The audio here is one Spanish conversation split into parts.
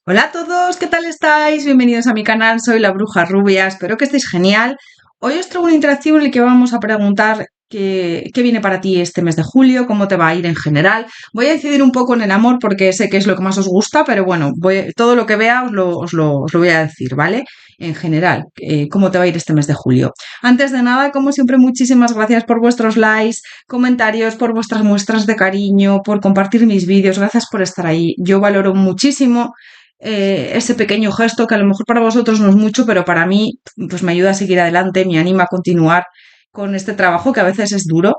Hola a todos, ¿qué tal estáis? Bienvenidos a mi canal, soy la Bruja Rubia, espero que estéis genial. Hoy os traigo una interacción en la que vamos a preguntar qué viene para ti este mes de julio, cómo te va a ir en general. Voy a decidir un poco en el amor porque sé que es lo que más os gusta, pero bueno, todo lo que vea os lo voy a decir, ¿vale? En general, cómo te va a ir este mes de julio. Antes de nada, como siempre, muchísimas gracias por vuestros likes, comentarios, por vuestras muestras de cariño, por compartir mis vídeos, gracias por estar ahí. Yo valoro muchísimo ese pequeño gesto que a lo mejor para vosotros no es mucho, pero para mí pues me ayuda a seguir adelante, me anima a continuar con este trabajo que a veces es duro.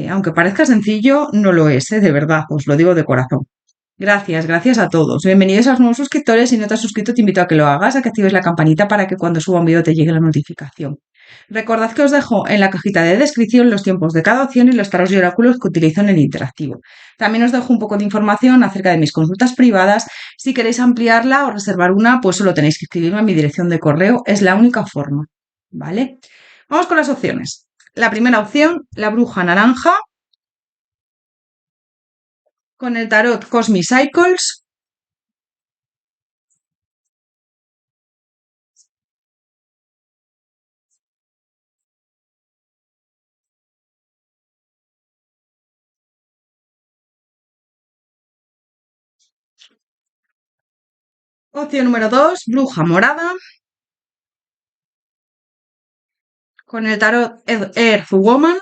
Aunque parezca sencillo, no lo es, de verdad, os lo digo de corazón. Gracias, gracias a todos. Bienvenidos a los nuevos suscriptores. Si no te has suscrito, te invito a que lo hagas, a que actives la campanita para que cuando suba un vídeo te llegue la notificación. Recordad que os dejo en la cajita de descripción los tiempos de cada opción y los tarots y oráculos que utilizo en el interactivo. También os dejo un poco de información acerca de mis consultas privadas. Si queréis ampliarla o reservar una, pues solo tenéis que escribirme a mi dirección de correo. Es la única forma, ¿vale? Vamos con las opciones. La primera opción, la bruja naranja, con el tarot Cosmic Cycles. Opción número 2, bruja morada, con el tarot Earth Woman.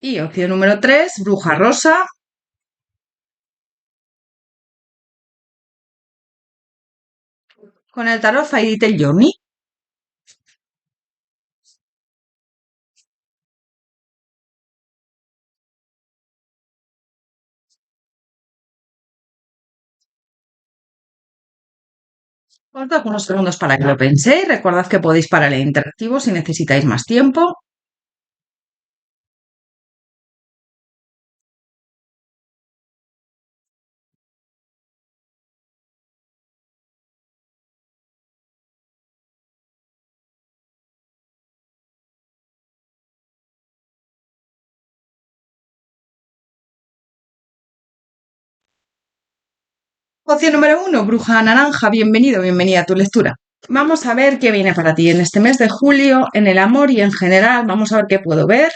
Y opción número 3, bruja rosa, con el tarot Fairy Tail Journey. Os dejo unos segundos para que lo penséis. Recordad que podéis parar el interactivo si necesitáis más tiempo. Opción número 1, bruja naranja, bienvenido, bienvenida a tu lectura. Vamos a ver qué viene para ti en este mes de julio, en el amor y en general. Vamos a ver qué puedo ver.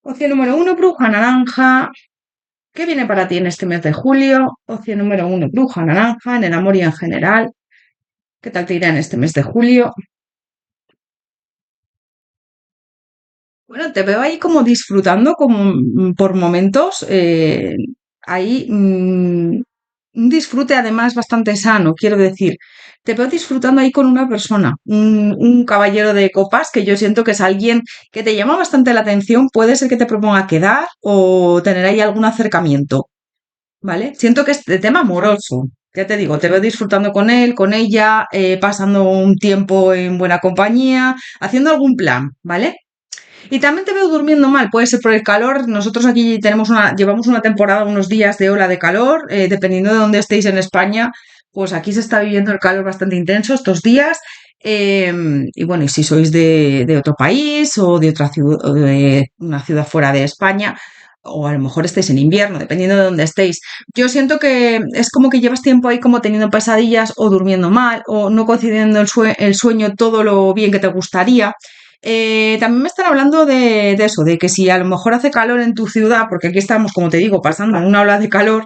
Opción número 1, bruja naranja. ¿Qué viene para ti en este mes de julio? Opción número 1, bruja naranja, en el amor y en general. ¿Qué tal te irá en este mes de julio? Bueno, te veo ahí como disfrutando como por momentos. Ahí un disfrute además bastante sano, quiero decir. Te veo disfrutando ahí con una persona, un caballero de copas que yo siento que es alguien que te llama bastante la atención. Puede ser que te proponga quedar o tener ahí algún acercamiento, ¿vale? Siento que es de tema amoroso. Ya te digo, te veo disfrutando con él, con ella, pasando un tiempo en buena compañía, haciendo algún plan, ¿vale? Y también te veo durmiendo mal, puede ser por el calor. Nosotros aquí llevamos una temporada, unos días de ola de calor, dependiendo de dónde estéis en España, pues aquí se está viviendo el calor bastante intenso estos días. Y bueno, y si sois de otro país o de otra ciudad, o de una ciudad fuera de España, o a lo mejor estéis en invierno, dependiendo de dónde estéis. Yo siento que es como que llevas tiempo ahí como teniendo pesadillas o durmiendo mal o no concediendo el sueño todo lo bien que te gustaría. También me están hablando de eso, de que si a lo mejor hace calor en tu ciudad, porque aquí estamos, como te digo, pasando una ola de calor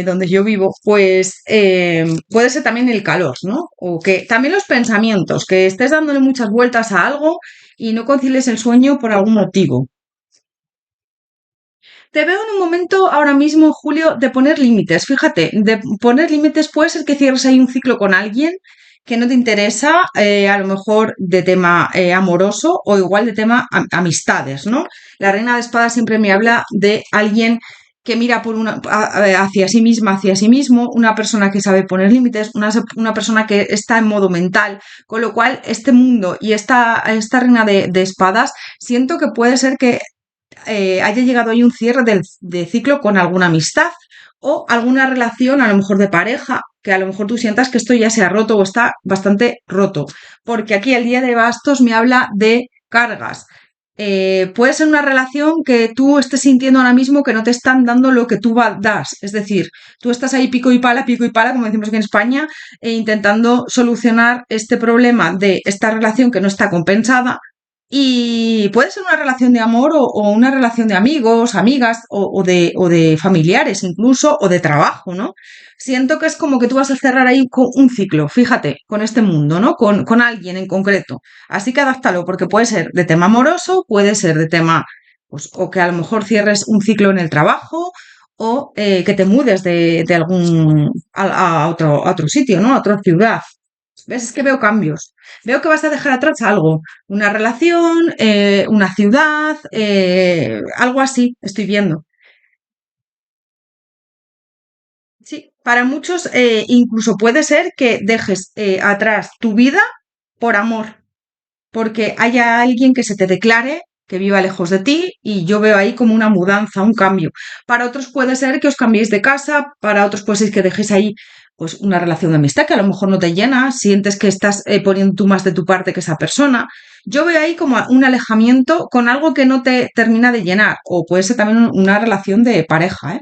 donde yo vivo, pues puede ser también el calor, ¿no? O que también los pensamientos, que estés dándole muchas vueltas a algo y no concilies el sueño por algún motivo. Te veo en un momento ahora mismo, Julio, de poner límites. Fíjate, de poner límites puede ser que cierres ahí un ciclo con alguien que no te interesa, a lo mejor de tema amoroso o igual de tema amistades, ¿no? La reina de espadas siempre me habla de alguien que mira hacia sí misma, hacia sí mismo, una persona que sabe poner límites, una persona que está en modo mental, con lo cual este mundo y esta reina de espadas siento que puede ser que haya llegado ahí un cierre de ciclo con alguna amistad o alguna relación, a lo mejor de pareja, que a lo mejor tú sientas que esto ya se ha roto o está bastante roto. Porque aquí el día de bastos me habla de cargas. Puede ser una relación que tú estés sintiendo ahora mismo que no te están dando lo que tú das. Es decir, tú estás ahí pico y pala, como decimos aquí en España, intentando solucionar este problema de esta relación que no está compensada. Y puede ser una relación de amor o una relación de amigos, amigas o de familiares incluso, o de trabajo, ¿no? Siento que es como que tú vas a cerrar ahí con un ciclo, fíjate, con este mundo, ¿no? Con alguien en concreto. Así que adáptalo, porque puede ser de tema amoroso, puede ser de tema, pues, o que a lo mejor cierres un ciclo en el trabajo, o que te mudes de algún a otro sitio, ¿no? A otra ciudad. ¿Ves? Es que veo cambios. Veo que vas a dejar atrás algo, una relación, una ciudad, algo así, estoy viendo. Sí, para muchos incluso puede ser que dejes atrás tu vida por amor, porque haya alguien que se te declare, que viva lejos de ti, y yo veo ahí como una mudanza, un cambio. Para otros puede ser que os cambiéis de casa, para otros puede ser que dejéis ahí pues una relación de amistad que a lo mejor no te llena, sientes que estás poniendo tú más de tu parte que esa persona. Yo veo ahí como un alejamiento con algo que no te termina de llenar, o puede ser también una relación de pareja, ¿eh?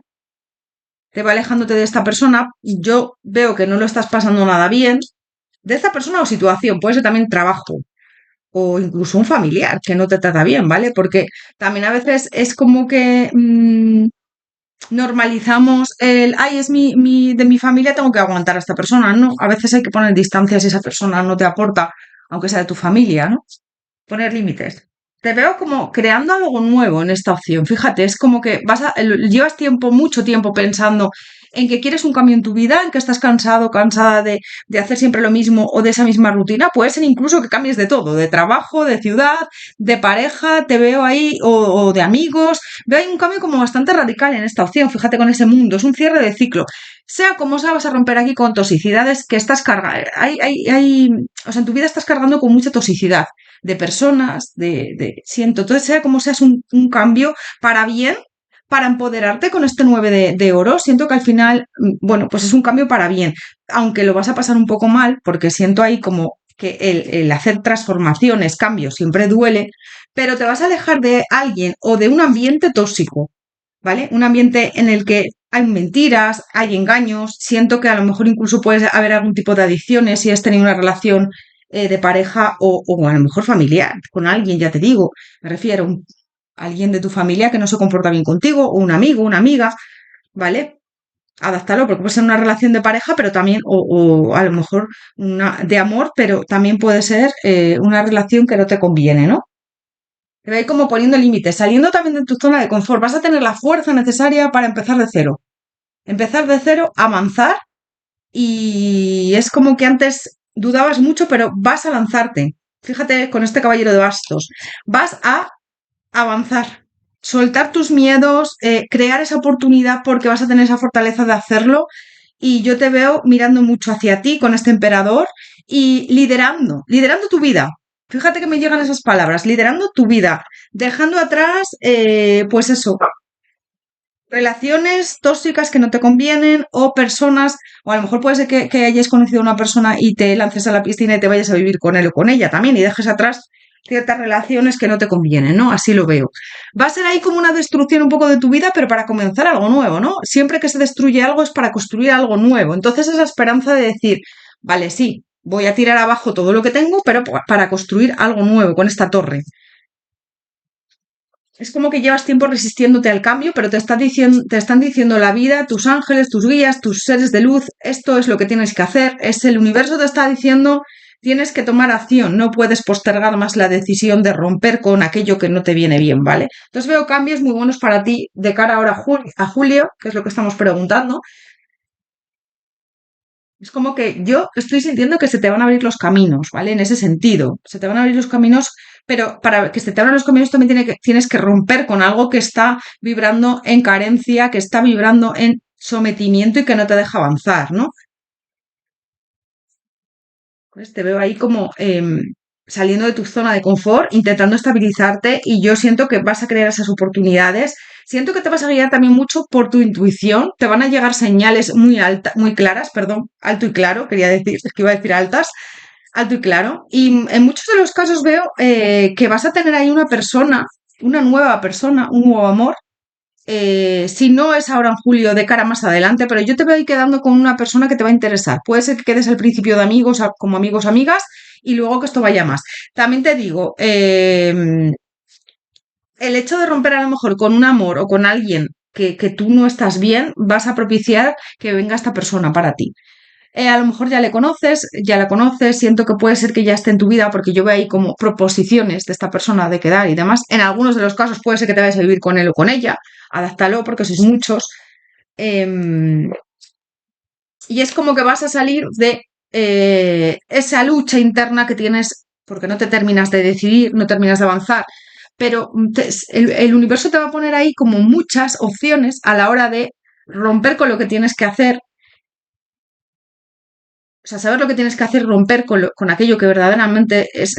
Te va alejándote de esta persona, yo veo que no lo estás pasando nada bien, de esta persona o situación, puede ser también trabajo, o incluso un familiar que no te trata bien, ¿vale? Porque también a veces es como que normalizamos ay, es de mi familia, tengo que aguantar a esta persona, ¿no? A veces hay que poner distancias si esa persona no te aporta, aunque sea de tu familia, ¿no? Poner límites. Te veo como creando algo nuevo en esta opción. Fíjate, es como que llevas tiempo, mucho tiempo pensando en que quieres un cambio en tu vida, en que estás cansado, cansada de hacer siempre lo mismo o de esa misma rutina. Puede ser incluso que cambies de todo, de trabajo, de ciudad, de pareja, te veo ahí, o de amigos. Veo ahí un cambio como bastante radical en esta opción. Fíjate con ese mundo, es un cierre de ciclo. Sea como sea, vas a romper aquí con toxicidades que estás cargando. O sea, en tu vida estás cargando con mucha toxicidad de personas, siento. Entonces, sea como seas un cambio para bien, para empoderarte con este 9 de oro, siento que al final, bueno, pues es un cambio para bien, aunque lo vas a pasar un poco mal, porque siento ahí como que el hacer transformaciones, cambios, siempre duele, pero te vas a alejar de alguien o de un ambiente tóxico, ¿vale? Un ambiente en el que hay mentiras, hay engaños, siento que a lo mejor incluso puede haber algún tipo de adicciones si has tenido una relación de pareja o a lo mejor familiar con alguien, ya te digo, me refiero a alguien de tu familia que no se comporta bien contigo, o un amigo, una amiga, ¿vale? Adaptarlo, porque puede ser una relación de pareja, pero también, o a lo mejor una de amor, pero también puede ser una relación que no te conviene, ¿no? Pero ahí como poniendo límites, saliendo también de tu zona de confort, vas a tener la fuerza necesaria para empezar de cero. Empezar de cero, avanzar, y es como que antes dudabas mucho, pero vas a lanzarte. Fíjate con este caballero de bastos, vas a avanzar, soltar tus miedos, crear esa oportunidad porque vas a tener esa fortaleza de hacerlo. Y yo te veo mirando mucho hacia ti con este emperador y liderando tu vida. Fíjate que me llegan esas palabras, liderando tu vida, dejando atrás, pues eso, relaciones tóxicas que no te convienen o personas, o a lo mejor puede ser que hayas conocido a una persona y te lances a la piscina y te vayas a vivir con él o con ella también y dejes atrás ciertas relaciones que no te convienen, ¿no? Así lo veo. Va a ser ahí como una destrucción un poco de tu vida, pero para comenzar algo nuevo, ¿no? Siempre que se destruye algo es para construir algo nuevo. Entonces esa esperanza de decir, vale, sí, voy a tirar abajo todo lo que tengo, pero para construir algo nuevo con esta torre. Es como que llevas tiempo resistiéndote al cambio, pero te están diciendo la vida, tus ángeles, tus guías, tus seres de luz, esto es lo que tienes que hacer. Es el universo te está diciendo, tienes que tomar acción, no puedes postergar más la decisión de romper con aquello que no te viene bien, ¿vale? Entonces veo cambios muy buenos para ti de cara ahora a julio, que es lo que estamos preguntando. Es como que yo estoy sintiendo que se te van a abrir los caminos, ¿vale? En ese sentido, se te van a abrir los caminos, pero para que se te abran los caminos también tienes que romper con algo que está vibrando en carencia, que está vibrando en sometimiento y que no te deja avanzar, ¿no? Pues te veo ahí como saliendo de tu zona de confort, intentando estabilizarte y yo siento que vas a crear esas oportunidades. Siento que te vas a guiar también mucho por tu intuición, te van a llegar señales muy altas, muy claras, perdón, alto y claro, quería decir, es que iba a decir altas, alto y claro. Y en muchos de los casos veo que vas a tener ahí una persona, una nueva persona, un nuevo amor. Si no es ahora en julio, de cara más adelante, pero yo te voy a ir quedando con una persona que te va a interesar. Puede ser que quedes al principio de amigos, como amigos, amigas, y luego que esto vaya más. También te digo, el hecho de romper a lo mejor con un amor o con alguien que tú no estás bien, vas a propiciar que venga esta persona para ti. A lo mejor ya le conoces, ya la conoces, siento que puede ser que ya esté en tu vida porque yo veo ahí como proposiciones de esta persona de quedar y demás. En algunos de los casos puede ser que te vayas a vivir con él o con ella, adáptalo porque sois muchos. Em, y es como que vas a salir de esa lucha interna que tienes porque no te terminas de decidir, no terminas de avanzar, pero el universo te va a poner ahí como muchas opciones a la hora de romper con lo que tienes que hacer, o sea, saber lo que tienes que hacer, romper con aquello que verdaderamente es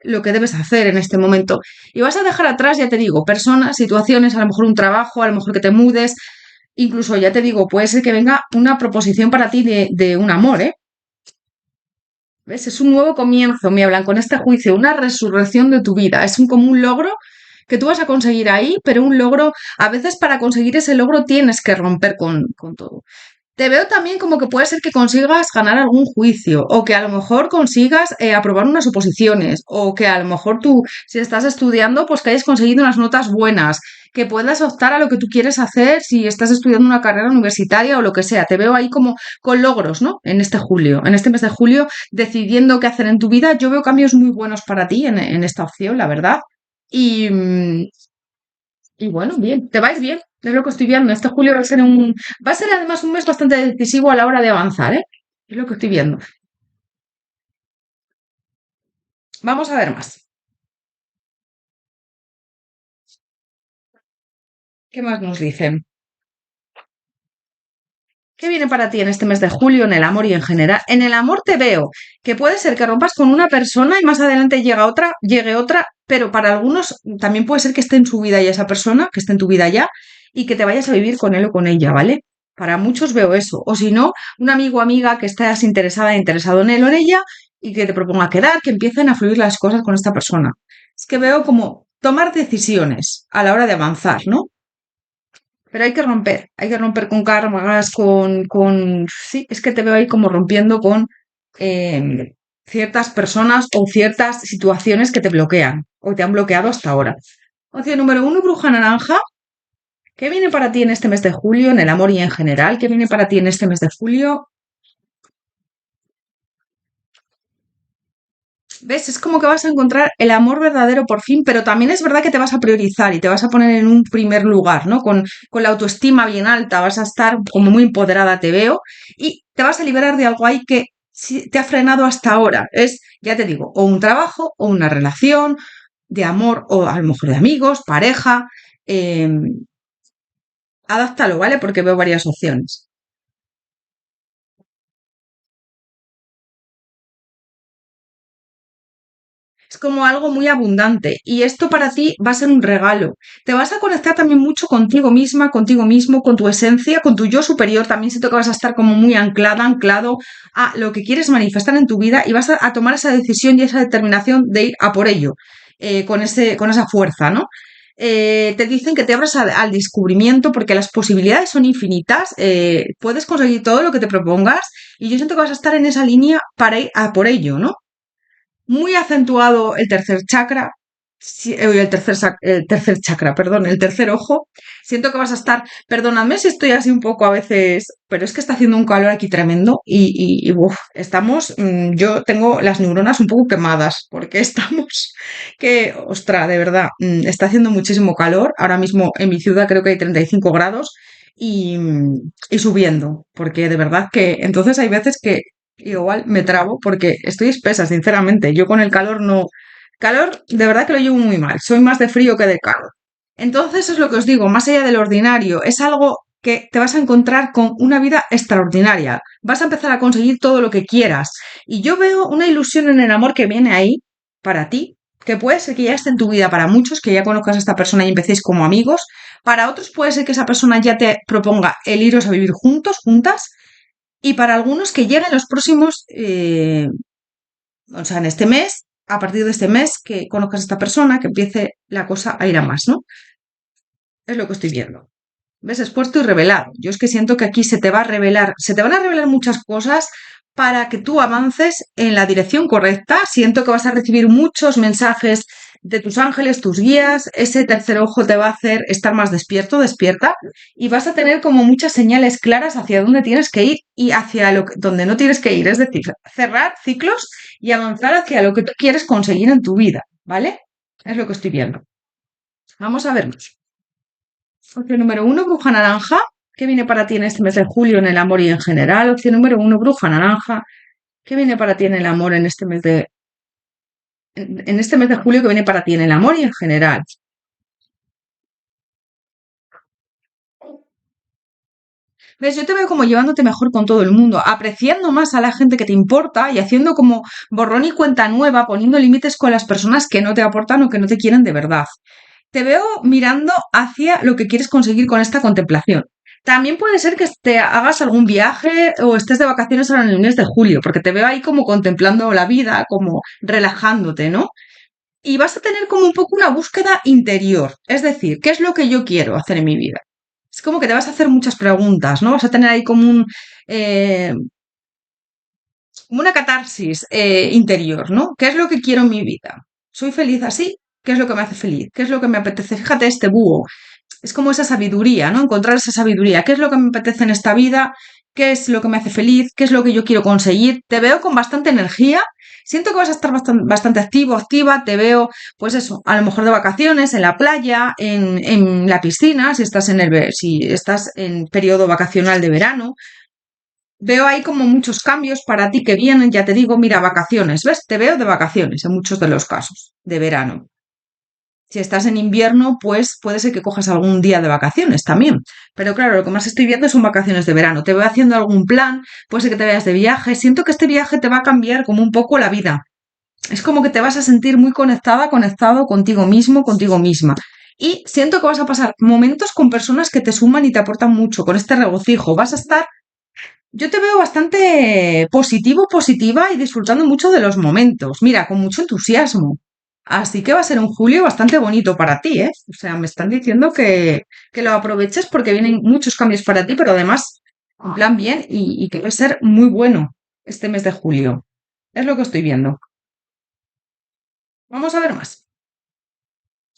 lo que debes hacer en este momento. Y vas a dejar atrás, ya te digo, personas, situaciones, a lo mejor un trabajo, a lo mejor que te mudes, incluso, ya te digo, puede ser que venga una proposición para ti de un amor, ¿eh? ¿Ves? Es un nuevo comienzo, me hablan con este juicio, una resurrección de tu vida. Es como un logro que tú vas a conseguir ahí, pero un logro, a veces para conseguir ese logro tienes que romper con todo. Te veo también como que puede ser que consigas ganar algún juicio o que a lo mejor consigas aprobar unas oposiciones o que a lo mejor tú, si estás estudiando, pues que hayas conseguido unas notas buenas, que puedas optar a lo que tú quieres hacer si estás estudiando una carrera universitaria o lo que sea. Te veo ahí como con logros, ¿no? En este julio, en este mes de julio, decidiendo qué hacer en tu vida. Yo veo cambios muy buenos para ti en esta opción, la verdad. Y, y bueno, bien, te vais bien, es lo que estoy viendo. Este julio va a ser además un mes bastante decisivo a la hora de avanzar, ¿eh? Es lo que estoy viendo. Vamos a ver más. ¿Qué más nos dicen? ¿Qué viene para ti en este mes de julio, en el amor y en general? En el amor te veo que puede ser que rompas con una persona y más adelante llegue otra, pero para algunos también puede ser que esté en su vida ya esa persona, que esté en tu vida ya, y que te vayas a vivir con él o con ella, ¿vale? Para muchos veo eso. O si no, un amigo o amiga que estés interesada, interesado en él o en ella, y que te proponga quedar, que empiecen a fluir las cosas con esta persona. Es que veo como tomar decisiones a la hora de avanzar, ¿no? Pero hay que romper con karmas, sí, es que te veo ahí como rompiendo con ciertas personas o ciertas situaciones que te bloquean o te han bloqueado hasta ahora. Opción número uno, bruja naranja. ¿Qué viene para ti en este mes de julio, en el amor y en general? ¿Qué viene para ti en este mes de julio? ¿Ves? Es como que vas a encontrar el amor verdadero por fin, pero también es verdad que te vas a priorizar y te vas a poner en un primer lugar, ¿no? Con la autoestima bien alta, vas a estar como muy empoderada, te veo, y te vas a liberar de algo ahí que te ha frenado hasta ahora. Es, ya te digo, o un trabajo, o una relación de amor, o a lo mejor de amigos, pareja. eh, Adáptalo, ¿vale? Porque veo varias opciones. Es como algo muy abundante y esto para ti va a ser un regalo. Te vas a conectar también mucho contigo misma, contigo mismo, con tu esencia, con tu yo superior. También siento que vas a estar como muy anclada, anclado a lo que quieres manifestar en tu vida y vas a tomar esa decisión y esa determinación de ir a por ello, con esa fuerza, ¿no? Te dicen que te abras al descubrimiento porque las posibilidades son infinitas, puedes conseguir todo lo que te propongas y yo siento que vas a estar en esa línea para ir a por ello, ¿no? Muy acentuado el tercer chakra, el tercer chakra, perdón, el tercer ojo. Siento que vas a estar, perdóname si estoy así un poco a veces, pero es que está haciendo un calor aquí tremendo y uf, estamos, yo tengo las neuronas un poco quemadas porque estamos, que, ostra, de verdad, está haciendo muchísimo calor. Ahora mismo en mi ciudad creo que hay 35 grados y subiendo, porque de verdad que entonces hay veces que igual me trabo porque estoy espesa, sinceramente. Yo con el calor no. Calor, de verdad que lo llevo muy mal. Soy más de frío que de calor. Entonces es lo que os digo, más allá del ordinario, es algo que te vas a encontrar con una vida extraordinaria. Vas a empezar a conseguir todo lo que quieras. Y yo veo una ilusión en el amor que viene ahí, para ti, que puede ser que ya esté en tu vida para muchos, que ya conozcas a esta persona y empecéis como amigos. Para otros puede ser que esa persona ya te proponga el iros a vivir juntos, juntas. Y para algunos que lleguen los próximos, o sea, en este mes, a partir de este mes, que conozcas a esta persona, que empiece la cosa a ir a más, ¿no? Es lo que estoy viendo. ¿Ves? Expuesto y revelado. Yo es que siento que aquí se te va a revelar, se te van a revelar muchas cosas para que tú avances en la dirección correcta. Siento que vas a recibir muchos mensajes de tus ángeles, tus guías. Ese tercer ojo te va a hacer estar más despierto, despierta, y vas a tener como muchas señales claras hacia dónde tienes que ir y hacia donde no tienes que ir. Es decir, cerrar ciclos y avanzar hacia lo que tú quieres conseguir en tu vida, ¿vale? Es lo que estoy viendo. Vamos a vernos. Opción número uno, bruja naranja. ¿Qué viene para ti en este mes de julio en el amor y en general? Opción número uno, bruja naranja. ¿Qué viene para ti en el amor en este mes en este mes de julio? ¿Qué viene para ti en el amor y en general? ¿Ves? Yo te veo como llevándote mejor con todo el mundo, apreciando más a la gente que te importa y haciendo como borrón y cuenta nueva, poniendo límites con las personas que no te aportan o que no te quieren de verdad. Te veo mirando hacia lo que quieres conseguir con esta contemplación. También puede ser que te hagas algún viaje o estés de vacaciones ahora en el mes de julio, porque te veo ahí como contemplando la vida, como relajándote, ¿no? Y vas a tener como un poco una búsqueda interior, es decir, ¿qué es lo que yo quiero hacer en mi vida? Es como que te vas a hacer muchas preguntas, ¿no? Vas a tener ahí eh, como una catarsis interior, ¿no? ¿Qué es lo que quiero en mi vida? ¿Soy feliz así? ¿Qué es lo que me hace feliz? ¿Qué es lo que me apetece? Fíjate este búho. Es como esa sabiduría, ¿no? Encontrar esa sabiduría. ¿Qué es lo que me apetece en esta vida? ¿Qué es lo que me hace feliz? ¿Qué es lo que yo quiero conseguir? Te veo con bastante energía. Siento que vas a estar bastante activo, activa. Te veo, pues eso, a lo mejor de vacaciones, en la playa, en la piscina, si estás en periodo vacacional de verano. Veo ahí como muchos cambios para ti que vienen, ya te digo, mira, vacaciones, ¿ves? Te veo de vacaciones en muchos de los casos, de verano. Si estás en invierno, pues puede ser que cojas algún día de vacaciones también. Pero claro, lo que más estoy viendo son vacaciones de verano. Te veo haciendo algún plan, puede ser que te vayas de viaje. Siento que este viaje te va a cambiar como un poco la vida. Es como que te vas a sentir muy conectada, conectado contigo mismo, contigo misma. Y siento que vas a pasar momentos con personas que te suman y te aportan mucho, con este regocijo. Vas a estar, yo te veo bastante positivo, positiva y disfrutando mucho de los momentos. Mira, con mucho entusiasmo. Así que va a ser un julio bastante bonito para ti, ¿eh? O sea, me están diciendo que lo aproveches porque vienen muchos cambios para ti, pero además, en plan bien y que va a ser muy bueno este mes de julio. Es lo que estoy viendo. Vamos a ver más.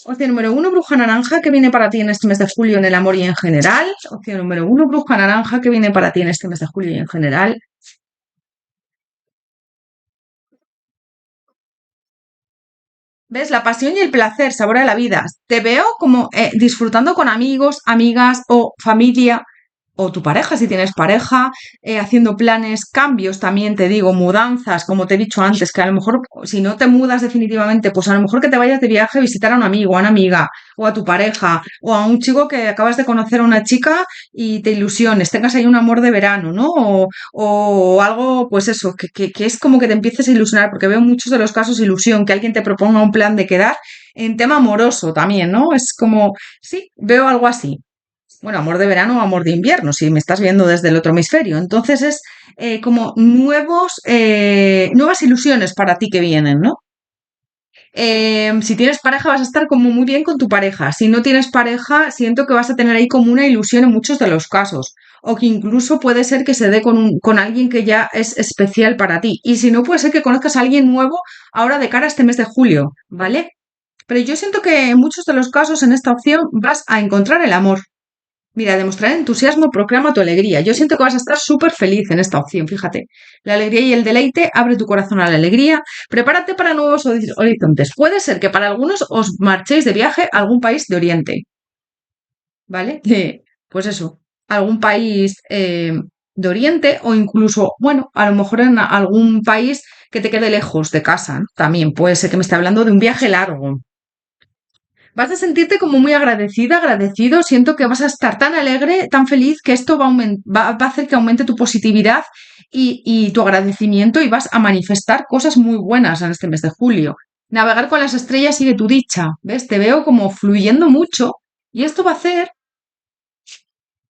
Opción número uno, bruja naranja, que viene para ti en este mes de julio en el amor y en general. Opción número uno, bruja naranja, que viene para ti en este mes de julio y en general. ¿Ves? La pasión y el placer, sabor a la vida. Te veo como disfrutando con amigos, amigas o familia o tu pareja, si tienes pareja, haciendo planes, cambios también, te digo, mudanzas, como te he dicho antes, que a lo mejor si no te mudas definitivamente, pues a lo mejor que te vayas de viaje a visitar a un amigo, a una amiga, o a tu pareja, o a un chico que acabas de conocer a una chica y te ilusiones, tengas ahí un amor de verano, ¿no? O algo, pues eso, que es como que te empieces a ilusionar, porque veo muchos de los casos ilusión, que alguien te proponga un plan de quedar en tema amoroso también, ¿no? Es como, sí, veo algo así. Bueno, amor de verano o amor de invierno, si me estás viendo desde el otro hemisferio. Entonces es como nuevas ilusiones para ti que vienen, ¿no? Si tienes pareja vas a estar como muy bien con tu pareja. Si no tienes pareja, siento que vas a tener ahí como una ilusión en muchos de los casos. O que incluso puede ser que se dé con alguien que ya es especial para ti. Y si no, puede ser que conozcas a alguien nuevo ahora de cara a este mes de julio, ¿vale? Pero yo siento que en muchos de los casos en esta opción vas a encontrar el amor. Mira, demostrar entusiasmo proclama tu alegría. Yo siento que vas a estar súper feliz en esta opción, fíjate. La alegría y el deleite abre tu corazón a la alegría. Prepárate para nuevos horizontes. Puede ser que para algunos os marchéis de viaje a algún país de Oriente, ¿vale? Pues eso, algún país de Oriente o incluso, bueno, a lo mejor en algún país que te quede lejos de casa, ¿no? También puede ser que me esté hablando de un viaje largo. Vas a sentirte como muy agradecida, agradecido. Siento que vas a estar tan alegre, tan feliz, que esto va a hacer que aumente tu positividad y tu agradecimiento y vas a manifestar cosas muy buenas en este mes de julio. Navegar con las estrellas sigue tu dicha, ¿ves? Te veo como fluyendo mucho y esto va a hacer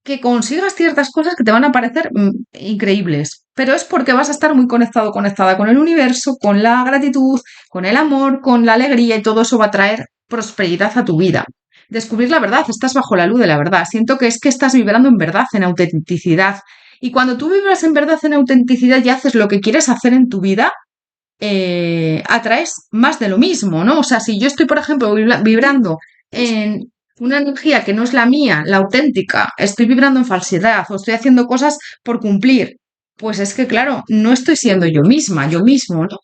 que consigas ciertas cosas que te van a parecer increíbles, pero es porque vas a estar muy conectado, conectada con el universo, con la gratitud, con el amor, con la alegría y todo eso va a traer prosperidad a tu vida. Descubrir la verdad, estás bajo la luz de la verdad. Siento que es que estás vibrando en verdad, en autenticidad. Y cuando tú vibras en verdad, en autenticidad y haces lo que quieres hacer en tu vida, atraes más de lo mismo, ¿no? O sea, si yo estoy, por ejemplo, vibrando en una energía que no es la mía, la auténtica, estoy vibrando en falsedad o estoy haciendo cosas por cumplir, pues es que, claro, no estoy siendo yo misma, yo mismo, ¿no?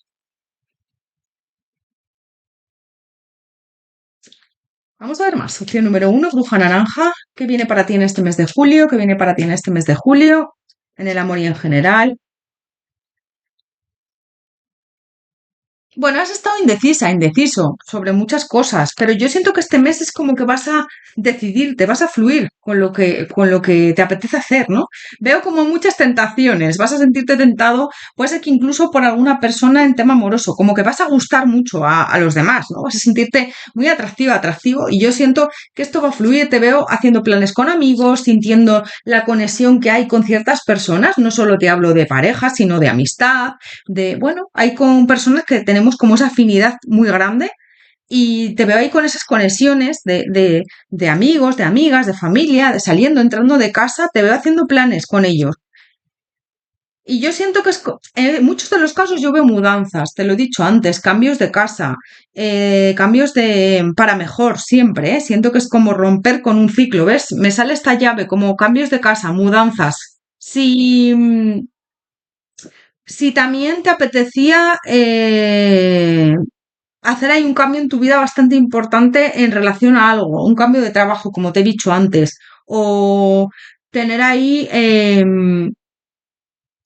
Vamos a ver más. Opción número uno, bruja naranja. ¿Qué viene para ti en este mes de julio? ¿Qué viene para ti en este mes de julio? En el amor y en general. Bueno, has estado indecisa, indeciso sobre muchas cosas, pero yo siento que este mes es como que vas a decidirte, vas a fluir con lo que te apetece hacer, ¿no? Veo como muchas tentaciones, vas a sentirte tentado, puede ser que incluso por alguna persona en tema amoroso, como que vas a gustar mucho a los demás, ¿no? Vas a sentirte muy atractiva, atractivo, y yo siento que esto va a fluir, te veo haciendo planes con amigos, sintiendo la conexión que hay con ciertas personas, no solo te hablo de pareja, sino de amistad de, bueno, hay con personas que tenemos como esa afinidad muy grande y te veo ahí con esas conexiones de amigos, de amigas, de familia, de saliendo, entrando de casa, te veo haciendo planes con ellos. Y yo siento que en muchos de los casos yo veo mudanzas, te lo he dicho antes, cambios de casa, cambios de para mejor siempre, ¿eh? Siento que es como romper con un ciclo, ¿ves? Me sale esta llave como cambios de casa, mudanzas. Si, si también te apetecía hacer ahí un cambio en tu vida bastante importante en relación a algo, un cambio de trabajo, como te he dicho antes, o tener ahí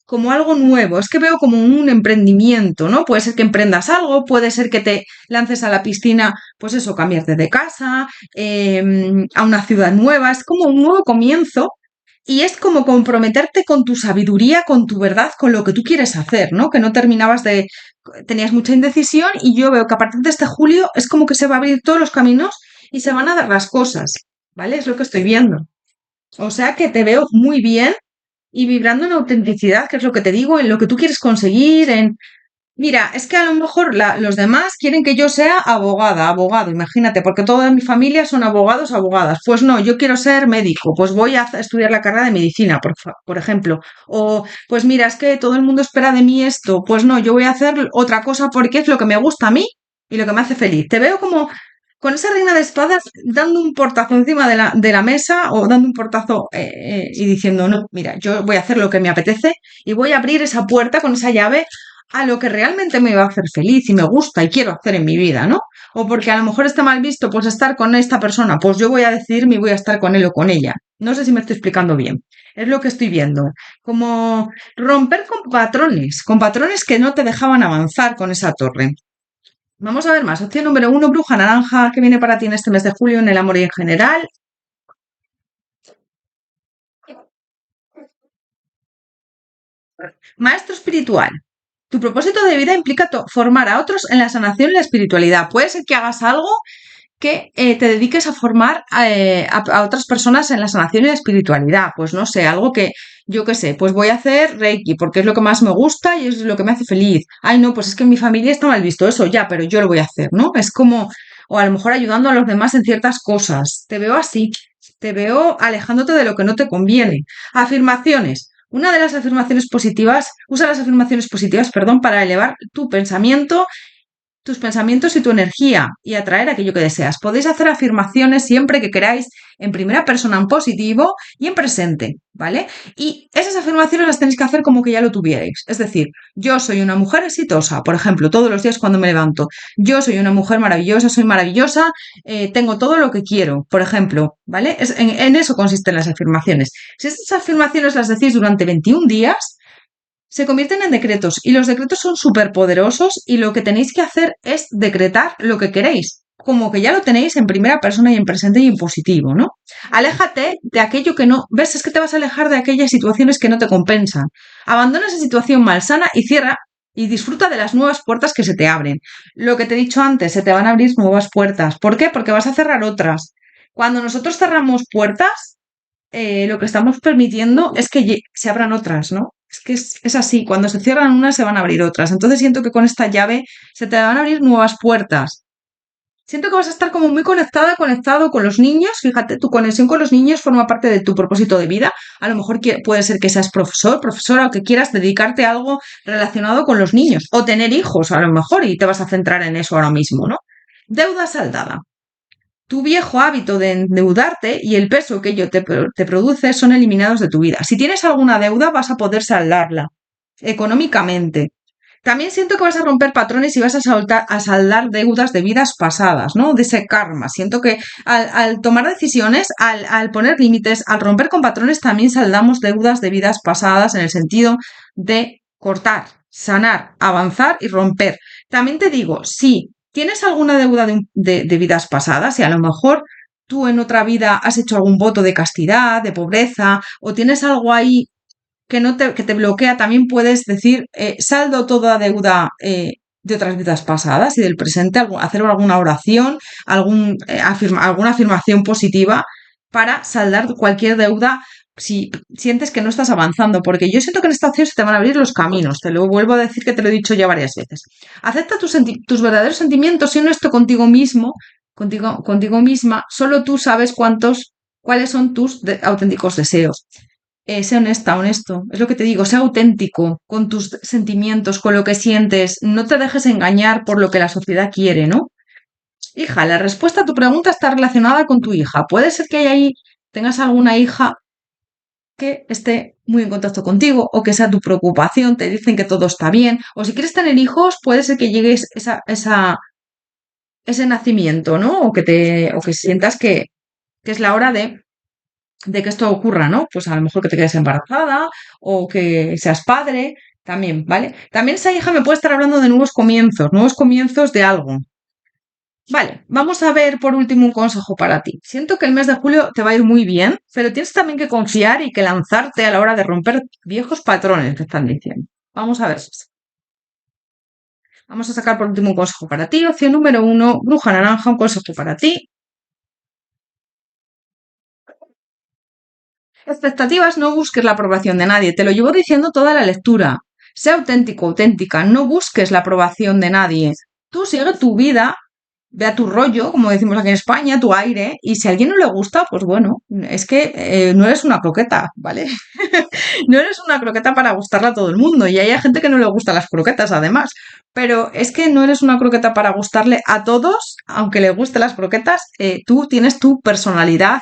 como algo nuevo. Es que veo como un emprendimiento, ¿no? Puede ser que emprendas algo, puede ser que te lances a la piscina, pues eso, cambiarte de casa, a una ciudad nueva, es como un nuevo comienzo y es como comprometerte con tu sabiduría, con tu verdad, con lo que tú quieres hacer, ¿no? Que no terminabas de... Tenías mucha indecisión y yo veo que a partir de este julio es como que se va a abrir todos los caminos y se van a dar las cosas, ¿vale? Es lo que estoy viendo. O sea que te veo muy bien y vibrando en autenticidad, que es lo que te digo, en lo que tú quieres conseguir, en... Mira, es que a lo mejor los demás quieren que yo sea abogada, abogado, imagínate, porque toda mi familia son abogados, abogadas. Pues no, yo quiero ser médico, pues voy a estudiar la carrera de medicina, por ejemplo. O, pues mira, es que todo el mundo espera de mí esto, pues no, yo voy a hacer otra cosa porque es lo que me gusta a mí y lo que me hace feliz. Te veo como con esa reina de espadas dando un portazo encima de la mesa o dando un portazo y diciendo, no, mira, yo voy a hacer lo que me apetece y voy a abrir esa puerta con esa llave a lo que realmente me va a hacer feliz y me gusta y quiero hacer en mi vida, ¿no? O porque a lo mejor está mal visto, pues estar con esta persona, pues yo voy a decidirme y voy a estar con él o con ella. No sé si me estoy explicando bien. Es lo que estoy viendo. Como romper con patrones que no te dejaban avanzar con esa torre. Vamos a ver más. Opción número uno, bruja naranja, que viene para ti en este mes de julio en el amor y en general. Maestro espiritual. Tu propósito de vida implica formar a otros en la sanación y la espiritualidad. Puede ser que hagas algo que te dediques a formar a otras personas en la sanación y la espiritualidad. Pues no sé, algo que yo qué sé, pues voy a hacer Reiki porque es lo que más me gusta y es lo que me hace feliz. Ay, no, pues es que en mi familia está mal visto eso, ya, pero yo lo voy a hacer, ¿no? Es como, o a lo mejor ayudando a los demás en ciertas cosas. Te veo así, te veo alejándote de lo que no te conviene. Afirmaciones. Una de las afirmaciones positivas, usa las afirmaciones positivas, perdón, para elevar tu pensamiento, tus pensamientos y tu energía y atraer aquello que deseas. Podéis hacer afirmaciones siempre que queráis en primera persona en positivo y en presente, ¿vale? Y esas afirmaciones las tenéis que hacer como que ya lo tuvierais. Es decir, yo soy una mujer exitosa, por ejemplo, todos los días cuando me levanto. Yo soy una mujer maravillosa, soy maravillosa, tengo todo lo que quiero, por ejemplo, ¿vale? En eso consisten las afirmaciones. Si estas afirmaciones las decís durante 21 días, se convierten en decretos y los decretos son súper poderosos y lo que tenéis que hacer es decretar lo que queréis, como que ya lo tenéis en primera persona y en presente y en positivo, ¿no? Aléjate de aquello que no, ves, es que te vas a alejar de aquellas situaciones que no te compensan. Abandona esa situación malsana y cierra y disfruta de las nuevas puertas que se te abren. Lo que te he dicho antes, se te van a abrir nuevas puertas. ¿Por qué? Porque vas a cerrar otras. Cuando nosotros cerramos puertas, lo que estamos permitiendo es que se abran otras, ¿no? Es que es así, cuando se cierran unas se van a abrir otras. Entonces siento que con esta llave se te van a abrir nuevas puertas. Siento que vas a estar como muy conectada, conectado con los niños. Fíjate, tu conexión con los niños forma parte de tu propósito de vida. A lo mejor puede ser que seas profesor, profesora o que quieras dedicarte a algo relacionado con los niños o tener hijos a lo mejor y te vas a centrar en eso ahora mismo, ¿no? Deuda saldada. Tu viejo hábito de endeudarte y el peso que ello te produce son eliminados de tu vida. Si tienes alguna deuda, vas a poder saldarla económicamente. También siento que vas a romper patrones y vas a saldar deudas de vidas pasadas, ¿no? De ese karma. Siento que al tomar decisiones, al poner límites, al romper con patrones, también saldamos deudas de vidas pasadas en el sentido de cortar, sanar, avanzar y romper. También te digo, si tienes alguna deuda de vidas pasadas y a lo mejor tú en otra vida has hecho algún voto de castidad, de pobreza, o tienes algo ahí que te bloquea, también puedes decir, saldo toda deuda de otras vidas pasadas y del presente, hacer alguna oración, alguna afirmación positiva para saldar cualquier deuda si sientes que no estás avanzando, porque yo siento que en esta acción se te van a abrir los caminos, te lo vuelvo a decir que te lo he dicho ya varias veces. Acepta tus verdaderos sentimientos, sé honesto contigo mismo, contigo misma, solo tú sabes cuáles son tus auténticos deseos. Sé honesta, honesto, es lo que te digo, sé auténtico con tus sentimientos, con lo que sientes, no te dejes engañar por lo que la sociedad quiere, ¿no? Hija, la respuesta a tu pregunta está relacionada con tu hija. Puede ser que ahí tengas alguna hija que esté muy en contacto contigo o que sea tu preocupación, te dicen que todo está bien, o si quieres tener hijos, puede ser que llegues ese nacimiento, ¿no? O que sientas que es la hora de que esto ocurra, ¿no? Pues a lo mejor que te quedes embarazada o que seas padre, también, ¿vale? También esa hija me puede estar hablando de nuevos comienzos de algo. Vale, vamos a ver por último un consejo para ti. Siento que el mes de julio te va a ir muy bien, pero tienes también que confiar y que lanzarte a la hora de romper viejos patrones que están diciendo. Vamos a ver. Vamos a sacar por último un consejo para ti. Opción número uno, bruja naranja, un consejo para ti. Expectativas, no busques la aprobación de nadie. Te lo llevo diciendo toda la lectura. Sé auténtico, auténtica. No busques la aprobación de nadie. Tú sigue tu vida, ve a tu rollo, como decimos aquí en España, tu aire. Y si a alguien no le gusta, pues bueno, es que no eres una croqueta, ¿vale? No eres una croqueta para gustarle a todo el mundo. Y hay gente que no le gustan las croquetas, además. Pero es que no eres una croqueta para gustarle a todos, aunque le gusten las croquetas. Tú tienes tu personalidad.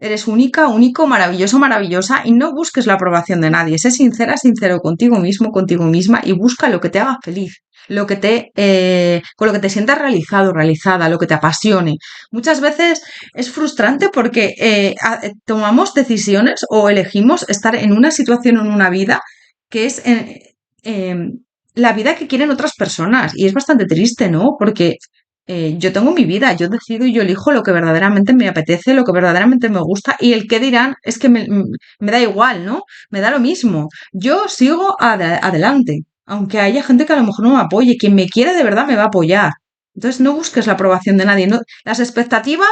Eres única, único, maravilloso, maravillosa y no busques la aprobación de nadie. Sé sincera, sincero contigo mismo, contigo misma y busca lo que te haga feliz, con lo que te sientas realizado, realizada, lo que te apasione. Muchas veces es frustrante porque tomamos decisiones o elegimos estar en una situación o en una vida que es la vida que quieren otras personas y es bastante triste, ¿no? Porque yo tengo mi vida, yo decido y yo elijo lo que verdaderamente me apetece, lo que verdaderamente me gusta y el que dirán es que me da igual, ¿no? Me da lo mismo. Yo sigo adelante, aunque haya gente que a lo mejor no me apoye, quien me quiere de verdad me va a apoyar. Entonces no busques la aprobación de nadie, no, las expectativas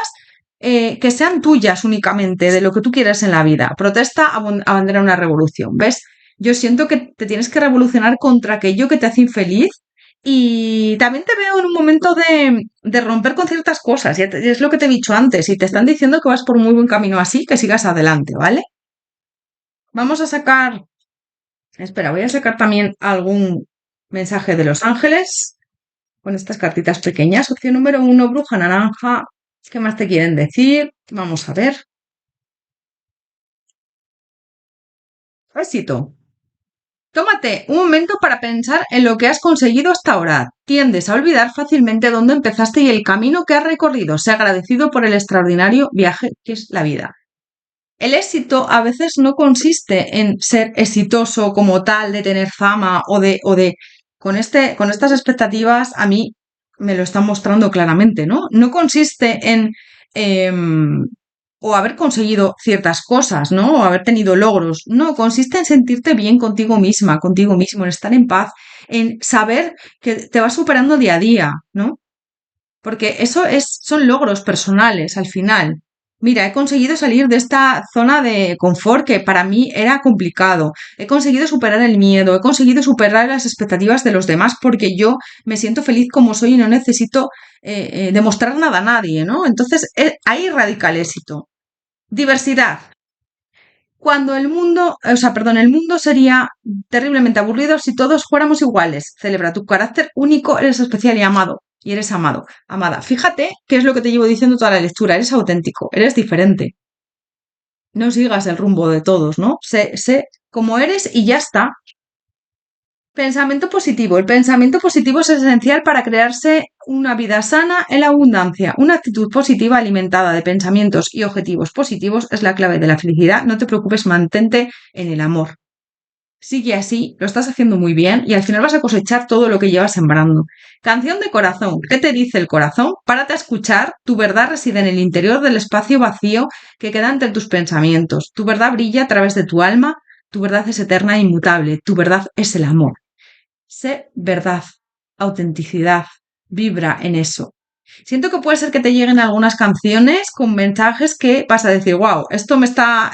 que sean tuyas únicamente, de lo que tú quieres en la vida. Protesta abandera una revolución, ¿ves? Yo siento que te tienes que revolucionar contra aquello que te hace infeliz y también te veo en un momento de romper con ciertas cosas, y es lo que te he dicho antes, y te están diciendo que vas por muy buen camino así, que sigas adelante, ¿vale? Vamos a sacar, espera, voy a sacar también algún mensaje de los ángeles con estas cartitas pequeñas. Opción número uno, bruja naranja. ¿Qué más te quieren decir? Vamos a ver. Éxito. Tómate un momento para pensar en lo que has conseguido hasta ahora. Tiendes a olvidar fácilmente dónde empezaste y el camino que has recorrido. Sé agradecido por el extraordinario viaje que es la vida. El éxito a veces no consiste en ser exitoso como tal, de tener fama con estas expectativas a mí me lo están mostrando claramente, ¿no? No consiste en o haber conseguido ciertas cosas, ¿no? O haber tenido logros. No, consiste en sentirte bien contigo misma, contigo mismo, en estar en paz, en saber que te vas superando día a día, ¿no? Porque son logros personales al final. Mira, he conseguido salir de esta zona de confort que para mí era complicado. He conseguido superar el miedo, he conseguido superar las expectativas de los demás porque yo me siento feliz como soy y no necesito demostrar nada a nadie, ¿no? Entonces, ahí radica el éxito. Diversidad. Cuando el mundo, o sea, perdón, el mundo sería terriblemente aburrido si todos fuéramos iguales. Celebra tu carácter único, eres especial y amado. Y eres amado, amada. Fíjate qué es lo que te llevo diciendo toda la lectura. Eres auténtico, eres diferente. No sigas el rumbo de todos, ¿no? Sé como eres y ya está. Pensamiento positivo. El pensamiento positivo es esencial para crearse una vida sana en la abundancia. Una actitud positiva alimentada de pensamientos y objetivos positivos es la clave de la felicidad. No te preocupes, mantente en el amor. Sigue así, lo estás haciendo muy bien y al final vas a cosechar todo lo que llevas sembrando. Canción de corazón. ¿Qué te dice el corazón? Párate a escuchar. Tu verdad reside en el interior del espacio vacío que queda entre tus pensamientos. Tu verdad brilla a través de tu alma. Tu verdad es eterna e inmutable. Tu verdad es el amor. Sé verdad, autenticidad, vibra en eso. Siento que puede ser que te lleguen algunas canciones con mensajes que vas a decir, wow, esto me está...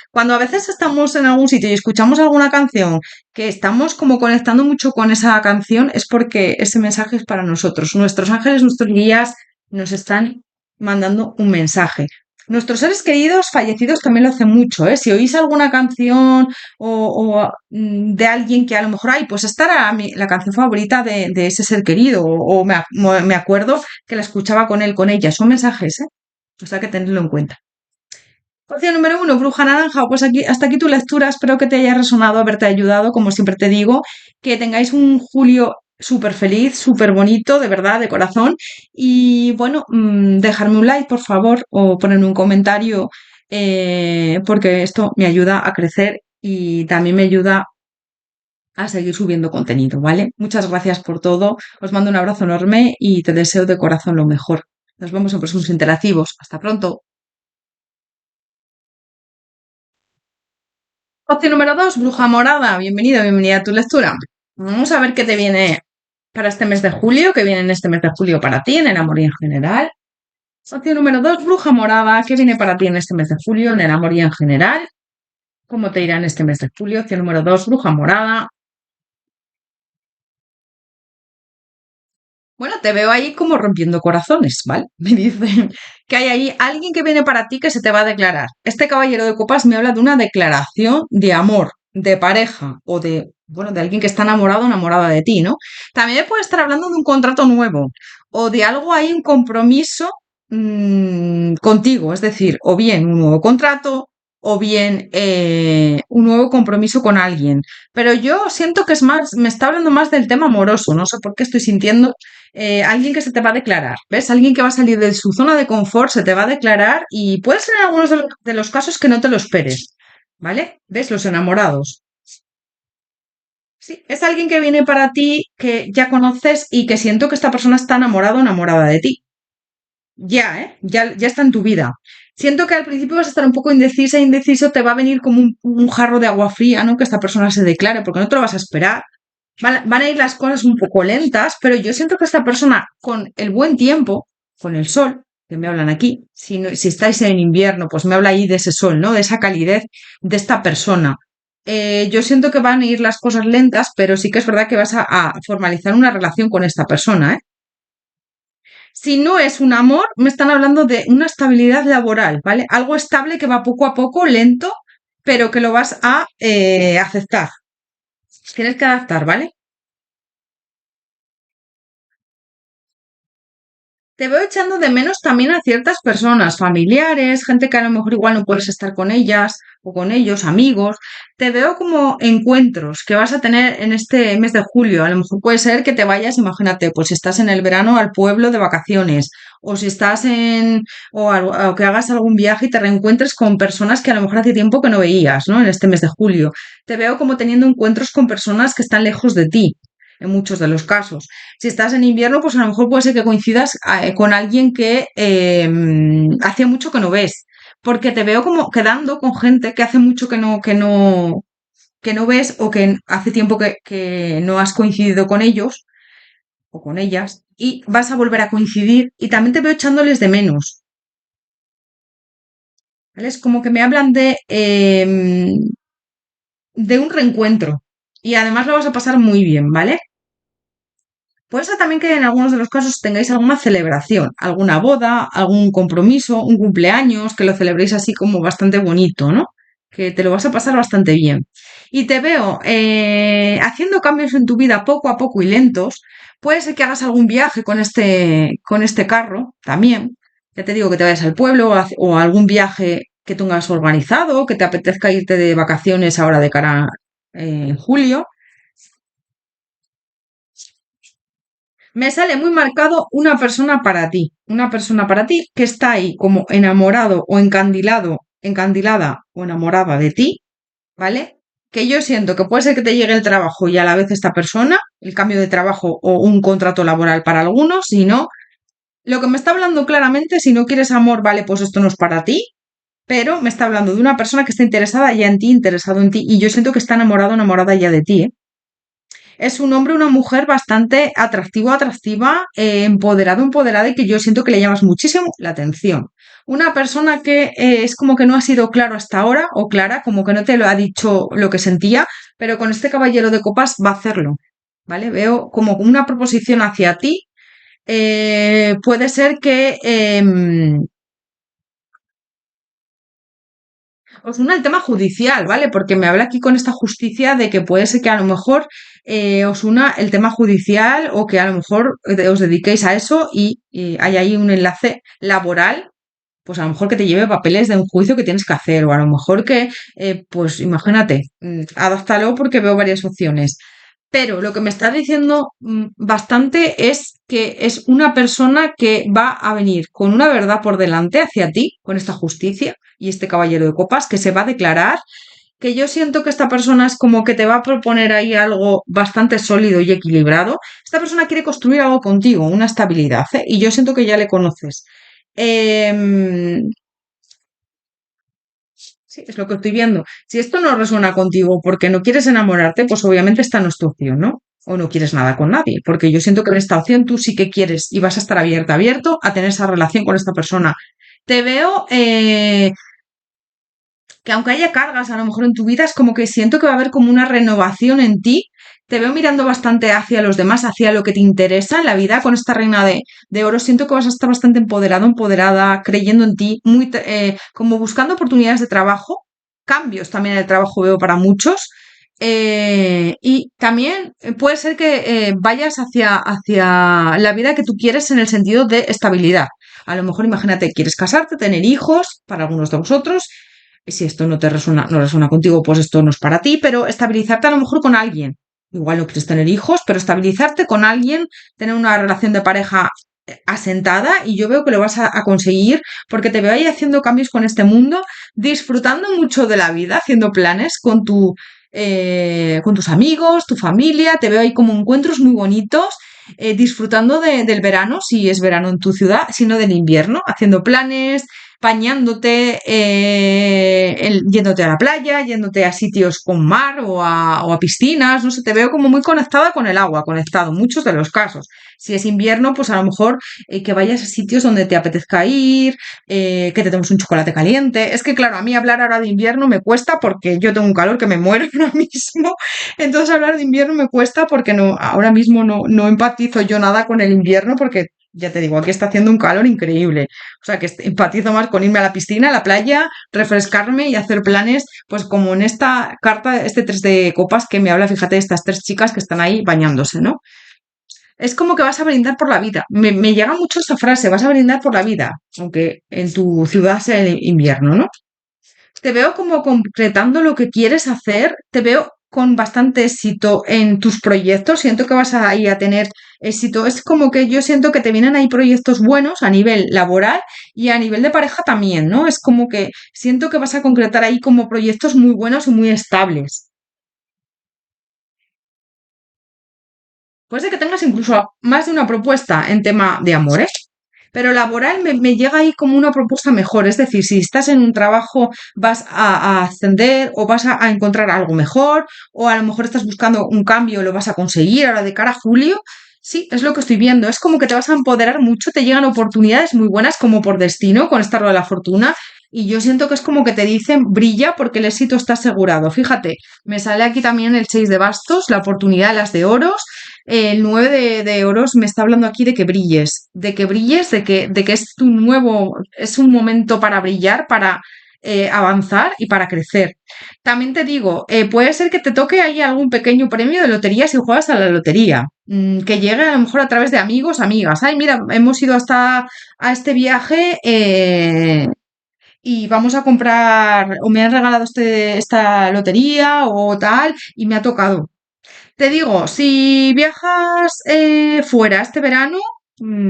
Cuando a veces estamos en algún sitio y escuchamos alguna canción que estamos como conectando mucho con esa canción, es porque ese mensaje es para nosotros. Nuestros ángeles, nuestros guías nos están mandando un mensaje. Nuestros seres queridos fallecidos también lo hacen mucho, ¿eh? Si oís alguna canción de alguien que a lo mejor, ay, pues esta era la canción favorita de ese ser querido, me acuerdo que la escuchaba con él, con ella, son mensajes, ¿eh? O sea que tenerlo en cuenta. Opción número uno, Bruja Naranja. Pues aquí, hasta aquí tu lectura. Espero que te haya resonado, haberte ayudado. Como siempre te digo, que tengáis un julio súper feliz, súper bonito, de verdad, de corazón. Y bueno, dejarme un like, por favor, o ponerme un comentario, porque esto me ayuda a crecer y también me ayuda a seguir subiendo contenido, ¿vale? Muchas gracias por todo. Os mando un abrazo enorme y te deseo de corazón lo mejor. Nos vemos en próximos interactivos. Hasta pronto. Opción número 2, Bruja Morada. Bienvenido, bienvenida a tu lectura. Vamos a ver qué te viene para este mes de julio, qué viene en este mes de julio para ti, en el amor y en general. Opción número 2, Bruja Morada. ¿Qué viene para ti en este mes de julio, en el amor y en general? ¿Cómo te irá en este mes de julio? Opción número 2, Bruja Morada. Bueno, te veo ahí como rompiendo corazones, ¿vale? Me dicen que hay ahí alguien que viene para ti que se te va a declarar. Este caballero de copas me habla de una declaración de amor, de pareja o de, bueno, de alguien que está enamorado o enamorada de ti, ¿no? También me puede estar hablando de un contrato nuevo o de algo ahí, un compromiso contigo, es decir, o bien un nuevo contrato o bien un nuevo compromiso con alguien. Pero yo siento que es más, me está hablando más del tema amoroso, no sé por qué estoy sintiendo alguien que se te va a declarar, ¿ves? Alguien que va a salir de su zona de confort, se te va a declarar y puede ser en algunos de los casos que no te lo esperes, ¿vale? ¿Ves? Los enamorados. Sí, es alguien que viene para ti, que ya conoces y que siento que esta persona está enamorado o enamorada de ti. Ya, ¿eh? Ya está en tu vida. Siento que al principio vas a estar un poco indecisa, indeciso, te va a venir como un jarro de agua fría, ¿no? Que esta persona se declare, porque no te lo vas a esperar. Van a ir las cosas un poco lentas, pero yo siento que esta persona, con el buen tiempo, con el sol, que me hablan aquí, si estáis en invierno, pues me habla ahí de ese sol, ¿no? De esa calidez de esta persona. Yo siento que van a ir las cosas lentas, pero sí que es verdad que vas a formalizar una relación con esta persona, ¿eh? Si no es un amor, me están hablando de una estabilidad laboral, ¿vale? Algo estable que va poco a poco, lento, pero que lo vas a aceptar. Tienes que adaptar, ¿vale? Te veo echando de menos también a ciertas personas, familiares, gente que a lo mejor igual no puedes estar con ellas o con ellos, amigos. Te veo como encuentros que vas a tener en este mes de julio. A lo mejor puede ser que te vayas, imagínate, pues si estás en el verano al pueblo de vacaciones o si estás o que hagas algún viaje y te reencuentres con personas que a lo mejor hace tiempo que no veías, ¿no? En este mes de julio. Te veo como teniendo encuentros con personas que están lejos de ti en muchos de los casos. Si estás en invierno, pues a lo mejor puede ser que coincidas con alguien que hace mucho que no ves. porque te veo como quedando con gente que hace mucho que no ves o que hace tiempo que no has coincidido con ellos o con ellas y vas a volver a coincidir y también te veo echándoles de menos, ¿vale? Es como que me hablan de un reencuentro y además lo vas a pasar muy bien, ¿vale? Puede ser también que en algunos de los casos tengáis alguna celebración, alguna boda, algún compromiso, un cumpleaños, que lo celebréis así como bastante bonito, ¿no? Que te lo vas a pasar bastante bien. Y te veo haciendo cambios en tu vida poco a poco y lentos. Puede ser que hagas algún viaje con este carro también. Ya te digo que te vayas al pueblo o algún viaje que tengas organizado, que te apetezca irte de vacaciones ahora de cara en julio. Me sale muy marcado una persona para ti que está ahí como enamorado o encandilado, encandilada o enamorada de ti, ¿vale? Que yo siento que puede ser que te llegue el trabajo y a la vez esta persona, el cambio de trabajo o un contrato laboral para algunos, si no, lo que me está hablando claramente, si no quieres amor, vale, pues esto no es para ti, pero me está hablando de una persona que está interesada ya en ti, interesado en ti, y yo siento que está enamorado, enamorada ya de ti, ¿eh? Es un hombre o una mujer bastante atractivo, atractiva, empoderado, empoderada y que yo siento que le llamas muchísimo la atención. Una persona que es como que no ha sido claro hasta ahora o clara, como que no te lo ha dicho lo que sentía, pero con este caballero de copas va a hacerlo, ¿vale? Veo como una proposición hacia ti. Puede ser que os una el tema judicial, ¿vale? Porque me habla aquí con esta justicia de que puede ser que a lo mejor os una el tema judicial o que a lo mejor os dediquéis a eso y hay ahí un enlace laboral, pues a lo mejor que te lleve papeles de un juicio que tienes que hacer o a lo mejor que, pues imagínate, adáptalo porque veo varias opciones. Pero lo que me está diciendo bastante es que es una persona que va a venir con una verdad por delante hacia ti, con esta justicia y este caballero de copas, que se va a declarar, que yo siento que esta persona es como que te va a proponer ahí algo bastante sólido y equilibrado. Esta persona quiere construir algo contigo, una estabilidad, ¿eh? Y yo siento que ya le conoces. Em, Sí, es lo que estoy viendo. Si esto no resuena contigo porque no quieres enamorarte, pues obviamente esta no es tu opción, ¿no? O no quieres nada con nadie, porque yo siento que en esta opción tú sí que quieres y vas a estar abierta, abierto a tener esa relación con esta persona. Te veo que aunque haya cargas a lo mejor en tu vida, es como que siento que va a haber como una renovación en ti. Te veo mirando bastante hacia los demás, hacia lo que te interesa en la vida con esta reina de oro. Siento que vas a estar bastante empoderado, empoderada, creyendo en ti, muy, como buscando oportunidades de trabajo, cambios también en el trabajo veo para muchos. Y también puede ser que vayas hacia la vida que tú quieres en el sentido de estabilidad. A lo mejor imagínate, quieres casarte, tener hijos, para algunos de vosotros, si esto no te resuena, no resuena contigo, pues esto no es para ti, pero estabilizarte a lo mejor con alguien. Igual no quieres tener hijos, pero estabilizarte con alguien, tener una relación de pareja asentada y yo veo que lo vas a conseguir porque te veo ahí haciendo cambios con este mundo, disfrutando mucho de la vida, haciendo planes con tus amigos, tu familia, te veo ahí como encuentros muy bonitos, disfrutando del verano, si es verano en tu ciudad, sino del invierno, haciendo planes, bañándote, yéndote a la playa, yéndote a sitios con mar o a piscinas, no sé, te veo como muy conectada con el agua, conectado, muchos de los casos. Si es invierno, pues a lo mejor que vayas a sitios donde te apetezca ir, que te tomes un chocolate caliente. Es que, claro, a mí hablar ahora de invierno me cuesta porque yo tengo un calor que me muero ahora mismo. Entonces hablar de invierno me cuesta porque no, ahora mismo no empatizo yo nada con el invierno porque ya te digo, aquí está haciendo un calor increíble. O sea, que empatizo más con irme a la piscina, a la playa, refrescarme y hacer planes, pues como en esta carta, este 3 de copas que me habla, fíjate, de estas tres chicas que están ahí bañándose, ¿no? Es como que vas a brindar por la vida. Me llega mucho esa frase, vas a brindar por la vida, aunque en tu ciudad sea el invierno, ¿no? Te veo como concretando lo que quieres hacer, te veo con bastante éxito en tus proyectos, siento que vas a ir a tener éxito. Es como que yo siento que te vienen ahí proyectos buenos a nivel laboral y a nivel de pareja también, ¿no? Es como que siento que vas a concretar ahí como proyectos muy buenos y muy estables. Puede ser que tengas incluso más de una propuesta en tema de amor, ¿eh? pero laboral me llega ahí como una propuesta mejor. Es decir, si estás en un trabajo vas a ascender o vas a encontrar algo mejor, o a lo mejor estás buscando un cambio, lo vas a conseguir ahora de cara a julio. Sí, es lo que estoy viendo. Es como que te vas a empoderar mucho, te llegan oportunidades muy buenas como por destino con esta rueda de la fortuna. Y yo siento que es como que te dicen brilla porque el éxito está asegurado. Fíjate, me sale aquí también el 6 de bastos, la oportunidad de las de oros. El 9 de oros me está hablando aquí de que brilles, de que es tu nuevo, es un momento para brillar, para avanzar y para crecer. También te digo, puede ser que te toque ahí algún pequeño premio de lotería si juegas a la lotería, que llegue a lo mejor a través de amigos, amigas. Ay, mira, hemos ido hasta a este viaje y vamos a comprar, o me han regalado esta lotería o tal, y me ha tocado. Te digo, si viajas fuera este verano,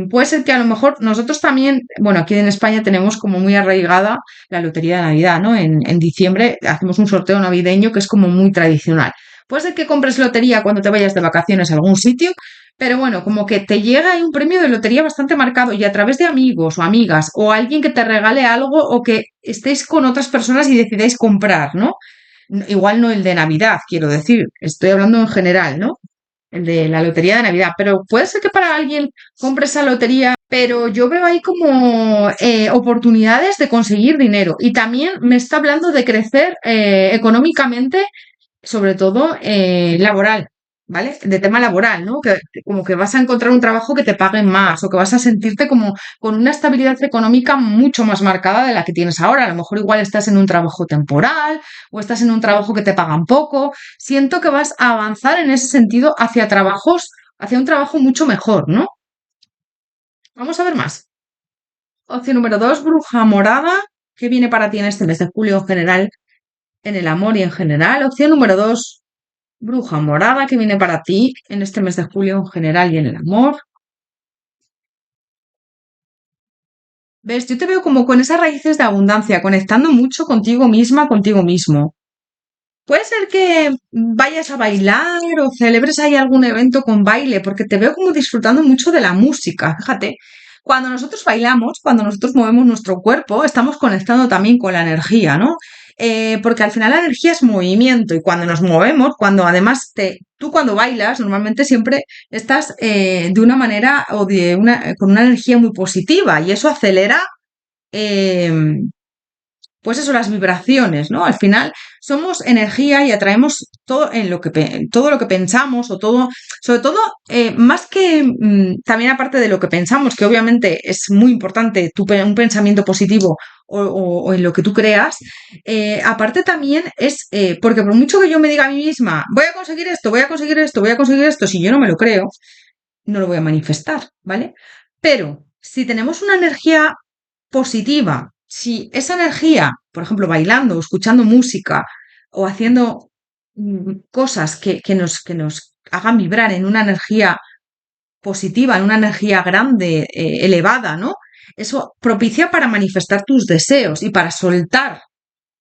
puede ser que a lo mejor nosotros también, bueno, aquí en España tenemos como muy arraigada la lotería de Navidad, ¿no? En diciembre hacemos un sorteo navideño que es como muy tradicional. Puede ser que compres lotería cuando te vayas de vacaciones a algún sitio, pero bueno, como que te llega ahí un premio de lotería bastante marcado y a través de amigos o amigas o alguien que te regale algo o que estéis con otras personas y decidáis comprar, ¿no? Igual no el de Navidad, quiero decir, estoy hablando en general, ¿no? El de la lotería de Navidad, pero puede ser que para alguien compre esa lotería, pero yo veo ahí como oportunidades de conseguir dinero y también me está hablando de crecer económicamente, sobre todo laboral, ¿vale? De tema laboral, ¿no? Que como que vas a encontrar un trabajo que te paguen más o que vas a sentirte como con una estabilidad económica mucho más marcada de la que tienes ahora. A lo mejor igual estás en un trabajo temporal o estás en un trabajo que te pagan poco. Siento que vas a avanzar en ese sentido hacia trabajos, hacia un trabajo mucho mejor, ¿no? Vamos a ver más. Opción número 2, bruja morada. ¿Qué viene para ti en este mes de julio en general, en el amor y en general? Opción número 2, bruja morada, que viene para ti en este mes de julio en general y en el amor. ¿Ves? Yo te veo como con esas raíces de abundancia, conectando mucho contigo misma, contigo mismo. Puede ser que vayas a bailar o celebres ahí algún evento con baile, porque te veo como disfrutando mucho de la música. Fíjate, cuando nosotros bailamos, cuando nosotros movemos nuestro cuerpo, estamos conectando también con la energía, ¿no? Porque al final la energía es movimiento y cuando nos movemos, cuando además tú cuando bailas, normalmente siempre estás de una manera o con una energía muy positiva y eso acelera eh, pues eso, las vibraciones, ¿no? Al final somos energía y atraemos todo en lo que todo lo que pensamos o todo, sobre todo, más que también aparte de lo que pensamos, que obviamente es muy importante un pensamiento positivo o en lo que tú creas, aparte también es, porque por mucho que yo me diga a mí misma, voy a conseguir esto, voy a conseguir esto, voy a conseguir esto, si yo no me lo creo, no lo voy a manifestar, ¿vale? Pero si tenemos una energía positiva, si esa energía, por ejemplo, bailando o escuchando música o haciendo cosas que nos hagan vibrar en una energía positiva, en una energía grande, elevada, ¿no? Eso propicia para manifestar tus deseos y para soltar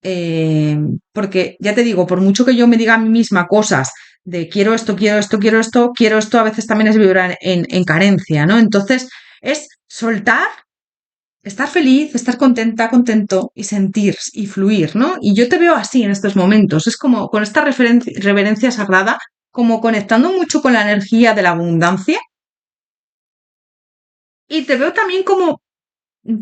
eh, porque ya te digo, por mucho que yo me diga a mí misma cosas de quiero esto, quiero esto, quiero esto, quiero esto, a veces también es vibrar en carencia, ¿no? Entonces es soltar, estar feliz, estar contenta, contento y sentir y fluir, ¿no? Y yo te veo así en estos momentos, es como con esta reverencia sagrada, como conectando mucho con la energía de la abundancia y te veo también como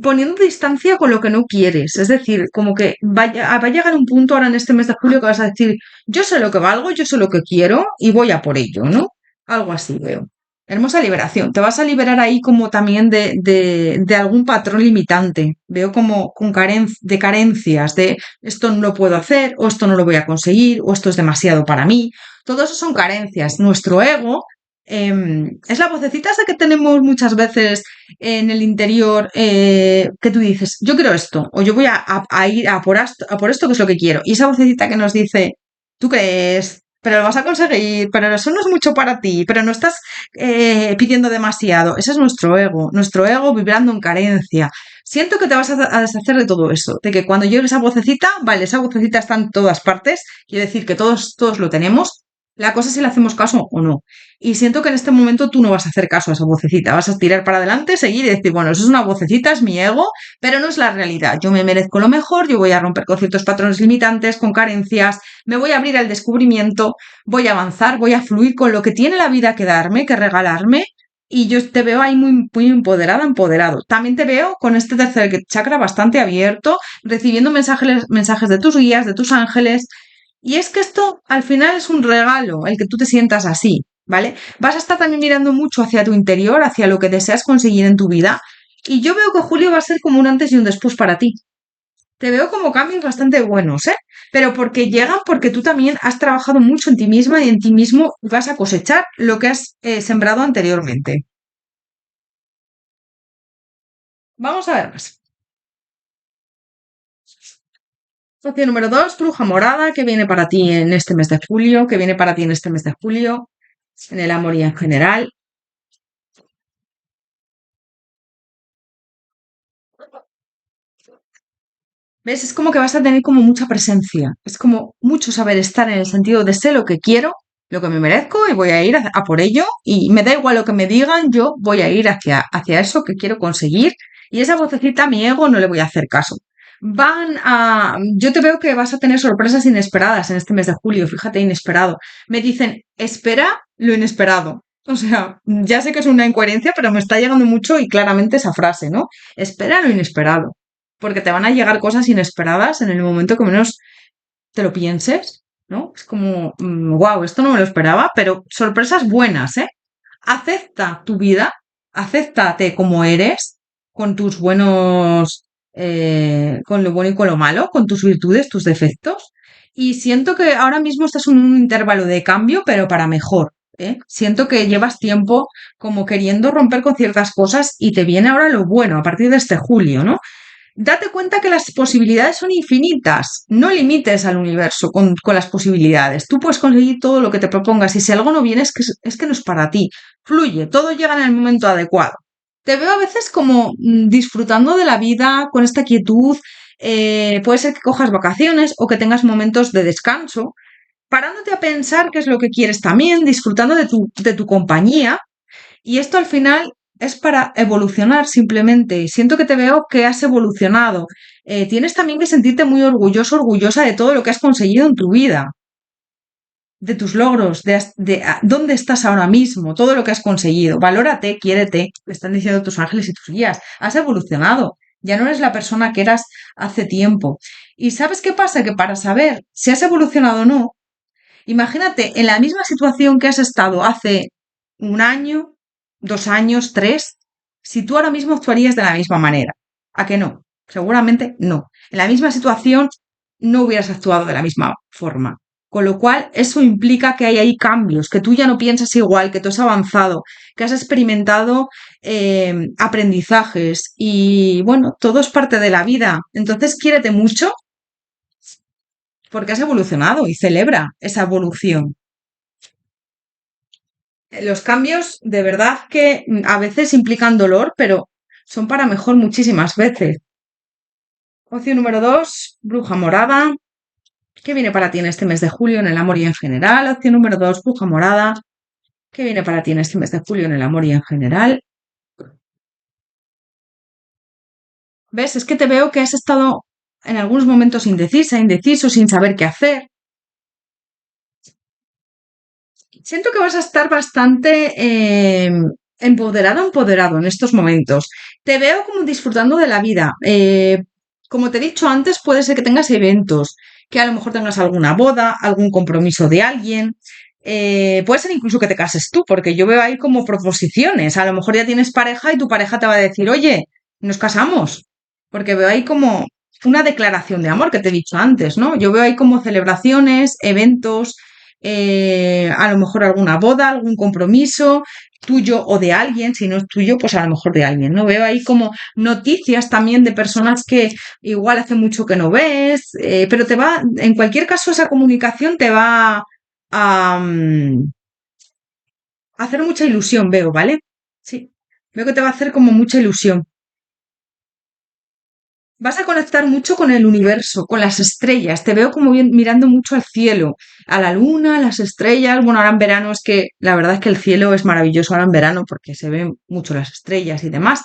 poniendo distancia con lo que no quieres. Es decir, como que va a llegar un punto ahora en este mes de julio que vas a decir, yo sé lo que valgo, yo sé lo que quiero y voy a por ello, ¿no? Algo así veo. Hermosa liberación. Te vas a liberar ahí como también de algún patrón limitante. Veo como de carencias, de esto no lo puedo hacer, o esto no lo voy a conseguir, o esto es demasiado para mí. Todo eso son carencias. Nuestro ego es la vocecita esa que tenemos muchas veces en el interior que tú dices, yo quiero esto, o yo voy a ir a por esto que es lo que quiero. Y esa vocecita que nos dice, tú crees, pero lo vas a conseguir, pero eso no es mucho para ti, pero no estás pidiendo demasiado. Ese es nuestro ego vibrando en carencia. Siento que te vas a deshacer de todo eso, de que cuando llegue esa vocecita, vale, esa vocecita está en todas partes, quiere decir que todos lo tenemos, La cosa es si le hacemos caso o no. Y siento que en este momento tú no vas a hacer caso a esa vocecita, vas a tirar para adelante, seguir y decir, bueno, eso es una vocecita, es mi ego, pero no es la realidad. Yo me merezco lo mejor, yo voy a romper con ciertos patrones limitantes, con carencias, me voy a abrir al descubrimiento, voy a avanzar, voy a fluir con lo que tiene la vida que darme, que regalarme. Y yo te veo ahí muy, muy empoderada, empoderado. También te veo con este tercer chakra bastante abierto, recibiendo mensajes de tus guías, de tus ángeles. Y es que esto al final es un regalo, el que tú te sientas así, ¿vale? Vas a estar también mirando mucho hacia tu interior, hacia lo que deseas conseguir en tu vida. Y yo veo que julio va a ser como un antes y un después para ti. Te veo como cambios bastante buenos, ¿eh? Pero porque llegan porque tú también has trabajado mucho en ti misma y en ti mismo vas a cosechar lo que has sembrado anteriormente. Vamos a ver más. Socio número 2, bruja morada, que viene para ti en este mes de julio, que viene para ti en este mes de julio, en el amor y en general. ¿Ves? Es como que vas a tener como mucha presencia. Es como mucho saber estar en el sentido de sé lo que quiero, lo que me merezco y voy a ir a por ello. Y me da igual lo que me digan, yo voy a ir hacia eso que quiero conseguir. Y esa vocecita a mi ego no le voy a hacer caso. Yo te veo que vas a tener sorpresas inesperadas en este mes de julio, fíjate, inesperado. Me dicen, espera lo inesperado. O sea, ya sé que es una incoherencia, pero me está llegando mucho y claramente esa frase, ¿no? Espera lo inesperado porque te van a llegar cosas inesperadas en el momento que menos te lo pienses, ¿no? Es como, wow, esto no me lo esperaba, pero sorpresas buenas, ¿eh? Acepta tu vida, acéptate como eres, con tus buenos, con lo bueno y con lo malo, con tus virtudes, tus defectos. Y siento que ahora mismo estás en un intervalo de cambio, pero para mejor. ¿Eh? Siento que llevas tiempo como queriendo romper con ciertas cosas y te viene ahora lo bueno a partir de este julio, ¿no? Date cuenta que las posibilidades son infinitas. No limites al universo con las posibilidades. Tú puedes conseguir todo lo que te propongas y si algo no viene es que no es para ti. Fluye, todo llega en el momento adecuado. Te veo a veces como disfrutando de la vida con esta quietud. Puede ser que cojas vacaciones o que tengas momentos de descanso, parándote a pensar qué es lo que quieres también, disfrutando de tu compañía y esto al final es para evolucionar simplemente. Siento que te veo que has evolucionado. Tienes también que sentirte muy orgulloso, orgullosa de todo lo que has conseguido en tu vida, de tus logros, dónde estás ahora mismo, todo lo que has conseguido. Valórate, quiérete, te están diciendo tus ángeles y tus guías. Has evolucionado. Ya no eres la persona que eras hace tiempo. ¿Y sabes qué pasa? Que para saber si has evolucionado o no, imagínate en la misma situación que has estado hace un año, 2 años, tres, si tú ahora mismo actuarías de la misma manera. ¿A que no? Seguramente no. En la misma situación no hubieras actuado de la misma forma. Con lo cual, eso implica que hay ahí cambios, que tú ya no piensas igual, que tú has avanzado, que has experimentado aprendizajes y bueno, todo es parte de la vida. Entonces, quiérete mucho porque has evolucionado y celebra esa evolución. Los cambios de verdad que a veces implican dolor, pero son para mejor muchísimas veces. Opción número 2, bruja morada. ¿Qué viene para ti en este mes de julio en el amor y en general? Opción número 2, bruja morada. ¿Qué viene para ti en este mes de julio en el amor y en general? ¿Ves? Es que te veo que has estado en algunos momentos indecisa, indeciso, sin saber qué hacer. Siento que vas a estar bastante empoderado en estos momentos. Te veo como disfrutando de la vida. Como te he dicho antes, puede ser que tengas eventos, que a lo mejor tengas alguna boda, algún compromiso de alguien. Puede ser incluso que te cases tú, porque yo veo ahí como proposiciones. A lo mejor ya tienes pareja y tu pareja te va a decir, oye, nos casamos. Porque veo ahí como una declaración de amor que te he dicho antes, ¿no? Yo veo ahí como celebraciones, eventos, a lo mejor alguna boda, algún compromiso tuyo o de alguien, si no es tuyo, pues a lo mejor de alguien, ¿no? Veo ahí como noticias también de personas que igual hace mucho que no ves, pero en cualquier caso, esa comunicación te va a hacer mucha ilusión, veo, ¿vale? Sí, veo que te va a hacer como mucha ilusión. vas a conectar mucho con el universo, con las estrellas. Te veo como mirando mucho al cielo, a la luna, a las estrellas. Bueno, ahora en verano es que la verdad es que el cielo es maravilloso ahora en verano porque se ven mucho las estrellas y demás.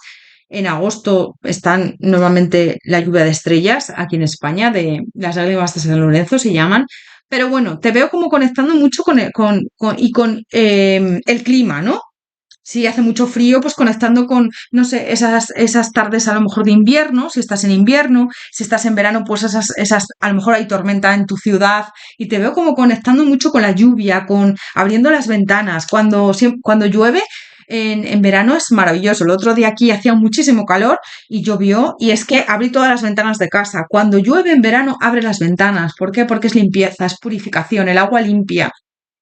En agosto están normalmente la lluvia de estrellas aquí en España, de las lágrimas de San Lorenzo se llaman. Pero bueno, te veo como conectando mucho con el clima, ¿no? Si hace mucho frío, pues conectando con, no sé, esas tardes a lo mejor de invierno, si estás en invierno, si estás en verano, pues a lo mejor hay tormenta en tu ciudad y te veo como conectando mucho con la lluvia, con abriendo las ventanas. Cuando llueve en verano es maravilloso. El otro día aquí hacía muchísimo calor y llovió y es que abrí todas las ventanas de casa. Cuando llueve en verano, abre las ventanas. ¿Por qué? Porque es limpieza, es purificación, el agua limpia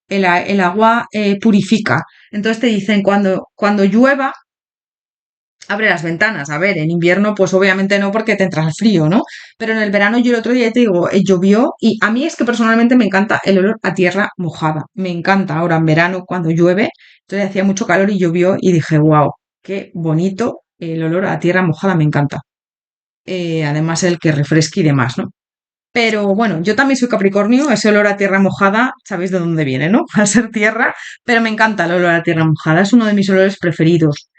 el agua purifica. Entonces te dicen, cuando llueva, abre las ventanas. A ver, en invierno, pues obviamente no porque te entra el frío, ¿no? Pero en el verano yo el otro día te digo, llovió y a mí es que personalmente me encanta el olor a tierra mojada. Me encanta ahora en verano cuando llueve. Entonces hacía mucho calor y llovió y dije, wow, qué bonito el olor a tierra mojada, me encanta. Además el que refresque y demás, ¿no? Pero bueno, yo también soy Capricornio, ese olor a tierra mojada, sabéis de dónde viene, ¿no? Al ser tierra, pero me encanta el olor a tierra mojada, es uno de mis olores preferidos.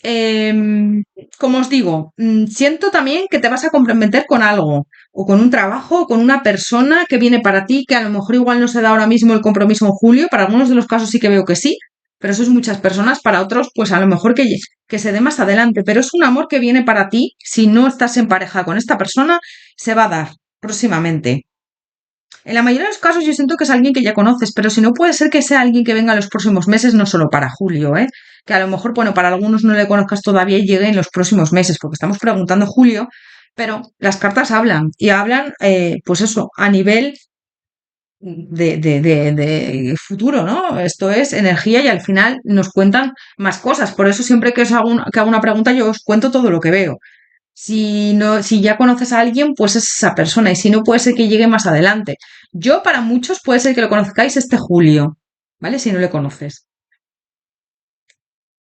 Como os digo, siento también que te vas a comprometer con algo, o con un trabajo, o con una persona que viene para ti, que a lo mejor igual no se da ahora mismo el compromiso en julio, para algunos de los casos sí que veo que sí, pero eso es muchas personas, para otros pues a lo mejor que se dé más adelante, pero es un amor que viene para ti, si no estás en pareja con esta persona, se va a dar próximamente. En la mayoría de los casos yo siento que es alguien que ya conoces, pero si no puede ser que sea alguien que venga en los próximos meses, no solo para julio, ¿eh? Que a lo mejor, bueno, para algunos no le conozcas todavía y llegue en los próximos meses, porque estamos preguntando julio, pero las cartas hablan y hablan, pues eso, a nivel de futuro, ¿no? Esto es energía y al final nos cuentan más cosas. Por eso siempre que hago una pregunta yo os cuento todo lo que veo. Si no, si ya conoces a alguien, pues es esa persona. Y si no, puede ser que llegue más adelante. Yo, para muchos, puede ser que lo conozcáis este julio, ¿vale? Si no le conoces.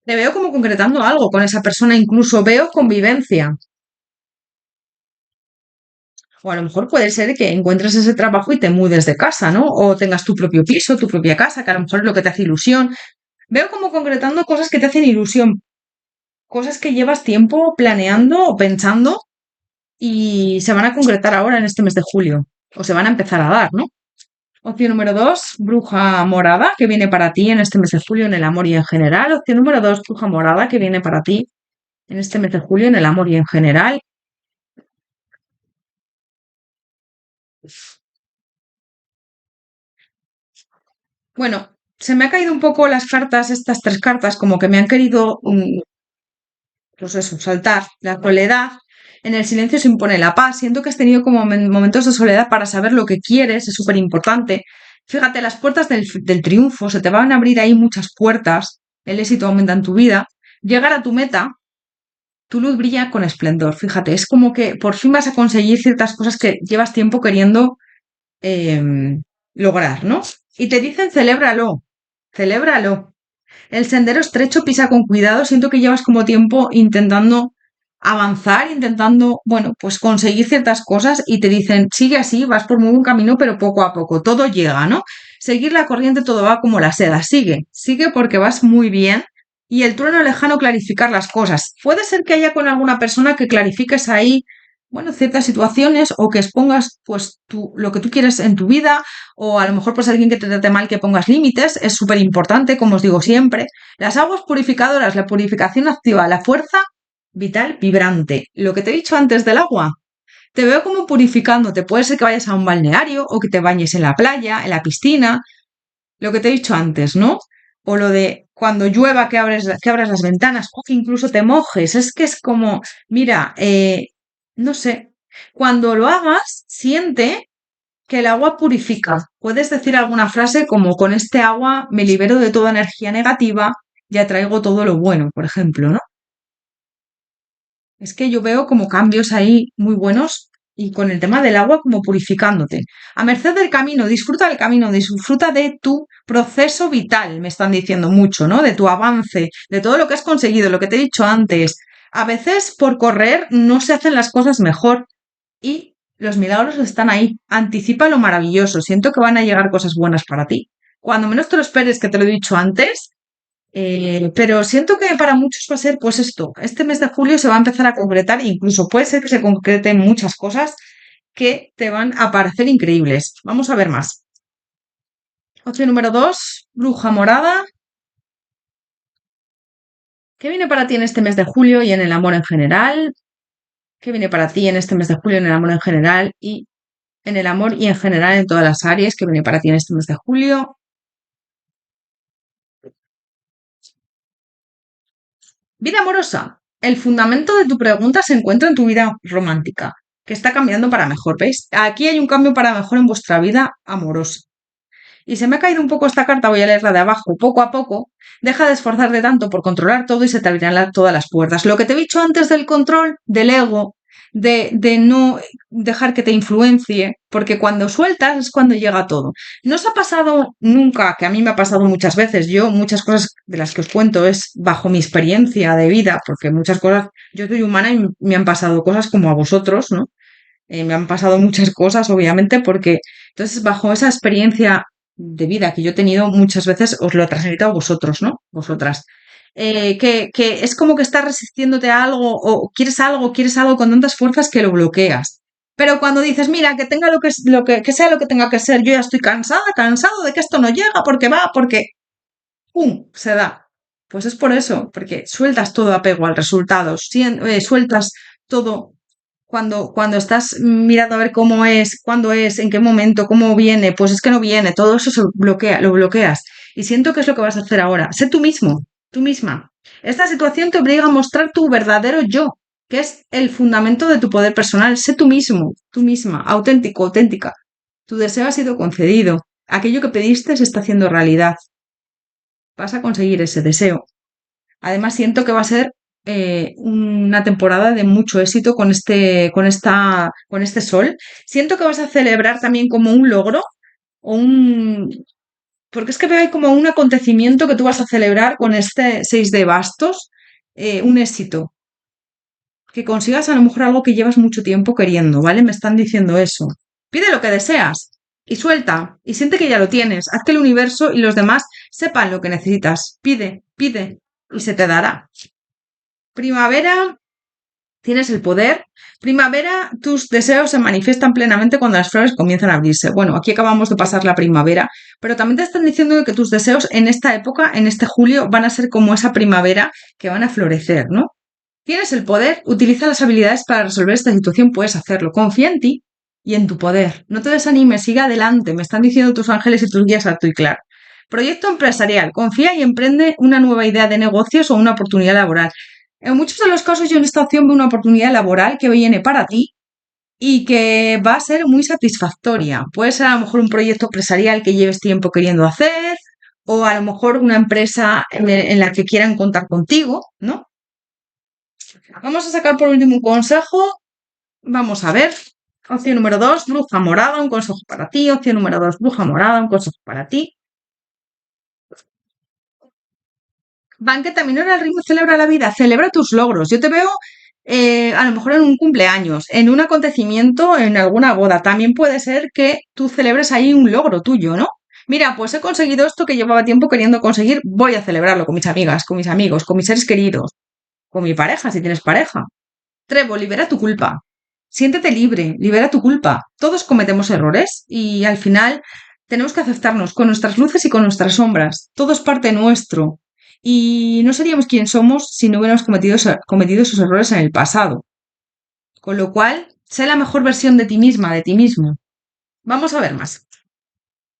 Te veo como concretando algo con esa persona, incluso veo convivencia. O a lo mejor puede ser que encuentres ese trabajo y te mudes de casa, ¿no? O tengas tu propio piso, tu propia casa, que a lo mejor es lo que te hace ilusión. Veo como concretando cosas que te hacen ilusión, cosas que llevas tiempo planeando o pensando y se van a concretar ahora en este mes de julio. O se van a empezar a dar, ¿no? Opción número 2, bruja morada, que viene para ti en este mes de julio en el amor y en general. Opción número 2, bruja morada, que viene para ti en este mes de julio en el amor y en general. Bueno, se me ha caído un poco las cartas, estas tres cartas, como que me han querido, pues eso, saltar. La soledad. En el silencio se impone la paz. Siento que has tenido como momentos de soledad para saber lo que quieres, es súper importante. Fíjate, las puertas del triunfo, se te van a abrir ahí muchas puertas, el éxito aumenta en tu vida. Llegar a tu meta, tu luz brilla con esplendor. Fíjate, es como que por fin vas a conseguir ciertas cosas que llevas tiempo queriendo lograr, ¿no? Y te dicen, celébralo, celébralo. El sendero estrecho pisa con cuidado. Siento que llevas como tiempo intentando avanzar, intentando, bueno, pues conseguir ciertas cosas y te dicen, sigue así, vas por muy buen camino, pero poco a poco, todo llega, ¿no? Seguir la corriente, todo va como la seda. Sigue, sigue porque vas muy bien. Y el trueno lejano clarificar las cosas. Puede ser que haya con alguna persona que clarifiques ahí, bueno, ciertas situaciones o que expongas pues lo que tú quieres en tu vida o a lo mejor pues alguien que te trate mal que pongas límites. Es súper importante, como os digo siempre. Las aguas purificadoras, la purificación activa, la fuerza vital vibrante. Lo que te he dicho antes del agua, te veo como purificándote. Puede ser que vayas a un balneario o que te bañes en la playa, en la piscina. Lo que te he dicho antes, ¿no? O lo de cuando llueva que abras las ventanas o que incluso te mojes. Es que es como, mira, no sé, cuando lo hagas, siente que el agua purifica. Puedes decir alguna frase como con este agua me libero de toda energía negativa y atraigo todo lo bueno, por ejemplo, ¿no? Es que yo veo como cambios ahí muy buenos y con el tema del agua como purificándote. A merced del camino, disfruta de tu proceso vital, me están diciendo mucho, ¿no? De tu avance, de todo lo que has conseguido, lo que te he dicho antes. A veces por correr no se hacen las cosas mejor. y los milagros están ahí. Anticipa lo maravilloso. Siento que van a llegar cosas buenas para ti. Cuando menos te lo esperes, que te lo he dicho antes, pero siento que para muchos va a ser pues esto. Este mes de julio se va a empezar a concretar, incluso puede ser que se concreten muchas cosas que te van a parecer increíbles. Vamos a ver más. Opción número 2, bruja morada. ¿Qué viene para ti en este mes de julio y en el amor en general? ¿Qué viene para ti en este mes de julio en el amor en general y en el amor y en general en todas las áreas? ¿Qué viene para ti en este mes de julio? Vida amorosa. El fundamento de tu pregunta se encuentra en tu vida romántica, que está cambiando para mejor, ¿veis? Aquí hay un cambio para mejor en vuestra vida amorosa. Y se me ha caído un poco esta carta, voy a leerla de abajo, poco a poco. Deja de esforzarte tanto por controlar todo y se te abrirán todas las puertas. Lo que te he dicho antes del control, del ego, de no dejar que te influencie, porque cuando sueltas es cuando llega todo. ¿No os ha pasado nunca, que a mí me ha pasado muchas veces? Yo, muchas cosas de las que os cuento es bajo mi experiencia de vida, porque muchas cosas, yo soy humana y me han pasado cosas como a vosotros, ¿no? Me han pasado muchas cosas, obviamente, porque entonces bajo esa experiencia de vida que yo he tenido muchas veces os lo he transmitido a vosotros, ¿no? Vosotras. Que es como que estás resistiéndote a algo, quieres algo con tantas fuerzas que lo bloqueas. Pero cuando dices, mira, que tenga que sea lo que tenga que ser, yo ya estoy cansado de que esto no llega, porque va, porque ¡pum! Se da. Pues es por eso, porque sueltas todo apego al resultado, sueltas todo cuando estás mirando a ver cómo es, cuándo es, en qué momento, cómo viene, pues es que no viene, todo eso se bloquea, lo bloqueas. Y siento que es lo que vas a hacer ahora. Sé tú mismo, tú misma. Esta situación te obliga a mostrar tu verdadero yo, que es el fundamento de tu poder personal. Sé tú mismo, tú misma, auténtico, auténtica. Tu deseo ha sido concedido. Aquello que pediste se está haciendo realidad. Vas a conseguir ese deseo. Además, siento que va a ser una temporada de mucho éxito con este sol. Siento que vas a celebrar también como un logro o un... Porque es que veo ahí como un acontecimiento que tú vas a celebrar con este 6 de bastos, un éxito. Que consigas a lo mejor algo que llevas mucho tiempo queriendo, ¿vale? Me están diciendo eso. Pide lo que deseas y suelta y siente que ya lo tienes. Haz que el universo y los demás sepan lo que necesitas. Pide, pide y se te dará. Primavera, tienes el poder. Primavera, tus deseos se manifiestan plenamente cuando las flores comienzan a abrirse. Bueno, aquí acabamos de pasar la primavera, pero también te están diciendo que tus deseos en esta época, en este julio, van a ser como esa primavera que van a florecer, ¿no? Tienes el poder, utiliza las habilidades para resolver esta situación, puedes hacerlo. Confía en ti y en tu poder. No te desanimes, sigue adelante. Me están diciendo tus ángeles y tus guías alto y claro. Proyecto empresarial. Confía y emprende una nueva idea de negocios o una oportunidad laboral. En muchos de los casos yo en esta opción veo una oportunidad laboral que viene para ti y que va a ser muy satisfactoria. Puede ser a lo mejor un proyecto empresarial que lleves tiempo queriendo hacer o a lo mejor una empresa en la que quieran contar contigo, ¿no? Vamos a sacar por último un consejo. Vamos a ver. Opción número 2, bruja morada, un consejo para ti. Opción número 2, bruja morada, un consejo para ti. Banqueta menor al ritmo, celebra la vida, celebra tus logros. Yo te veo a lo mejor en un cumpleaños, en un acontecimiento, en alguna boda. También puede ser que tú celebres ahí un logro tuyo, ¿no? Mira, pues he conseguido esto que llevaba tiempo queriendo conseguir, voy a celebrarlo con mis amigas, con mis amigos, con mis seres queridos, con mi pareja, si tienes pareja. Trevo, libera tu culpa. Siéntete libre, libera tu culpa. Todos cometemos errores y al final tenemos que aceptarnos con nuestras luces y con nuestras sombras. Todo es parte nuestro. Y no seríamos quien somos si no hubiéramos cometido esos errores en el pasado. Con lo cual, sé la mejor versión de ti misma, de ti mismo. Vamos a ver más.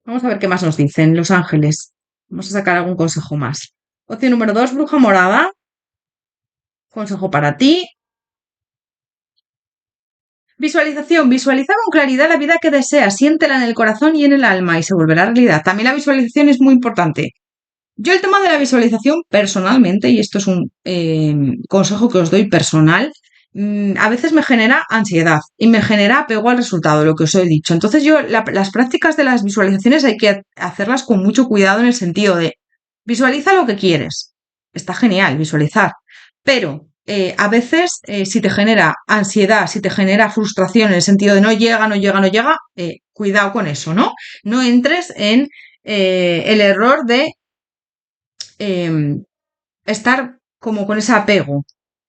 Vamos a ver qué más nos dicen los ángeles. Vamos a sacar algún consejo más. Opción número 2, bruja morada. Consejo para ti. Visualización. Visualiza con claridad la vida que deseas, siéntela en el corazón y en el alma y se volverá realidad. También la visualización es muy importante. Yo el tema de la visualización personalmente, y esto es un consejo que os doy personal, a veces me genera ansiedad y me genera apego al resultado, lo que os he dicho. Entonces yo las prácticas de las visualizaciones hay que hacerlas con mucho cuidado en el sentido de visualiza lo que quieres. Está genial visualizar, pero a veces si te genera ansiedad, si te genera frustración en el sentido de no llega, no llega, no llega, cuidado con eso, ¿no? No entres en el error de em, estar como con ese apego.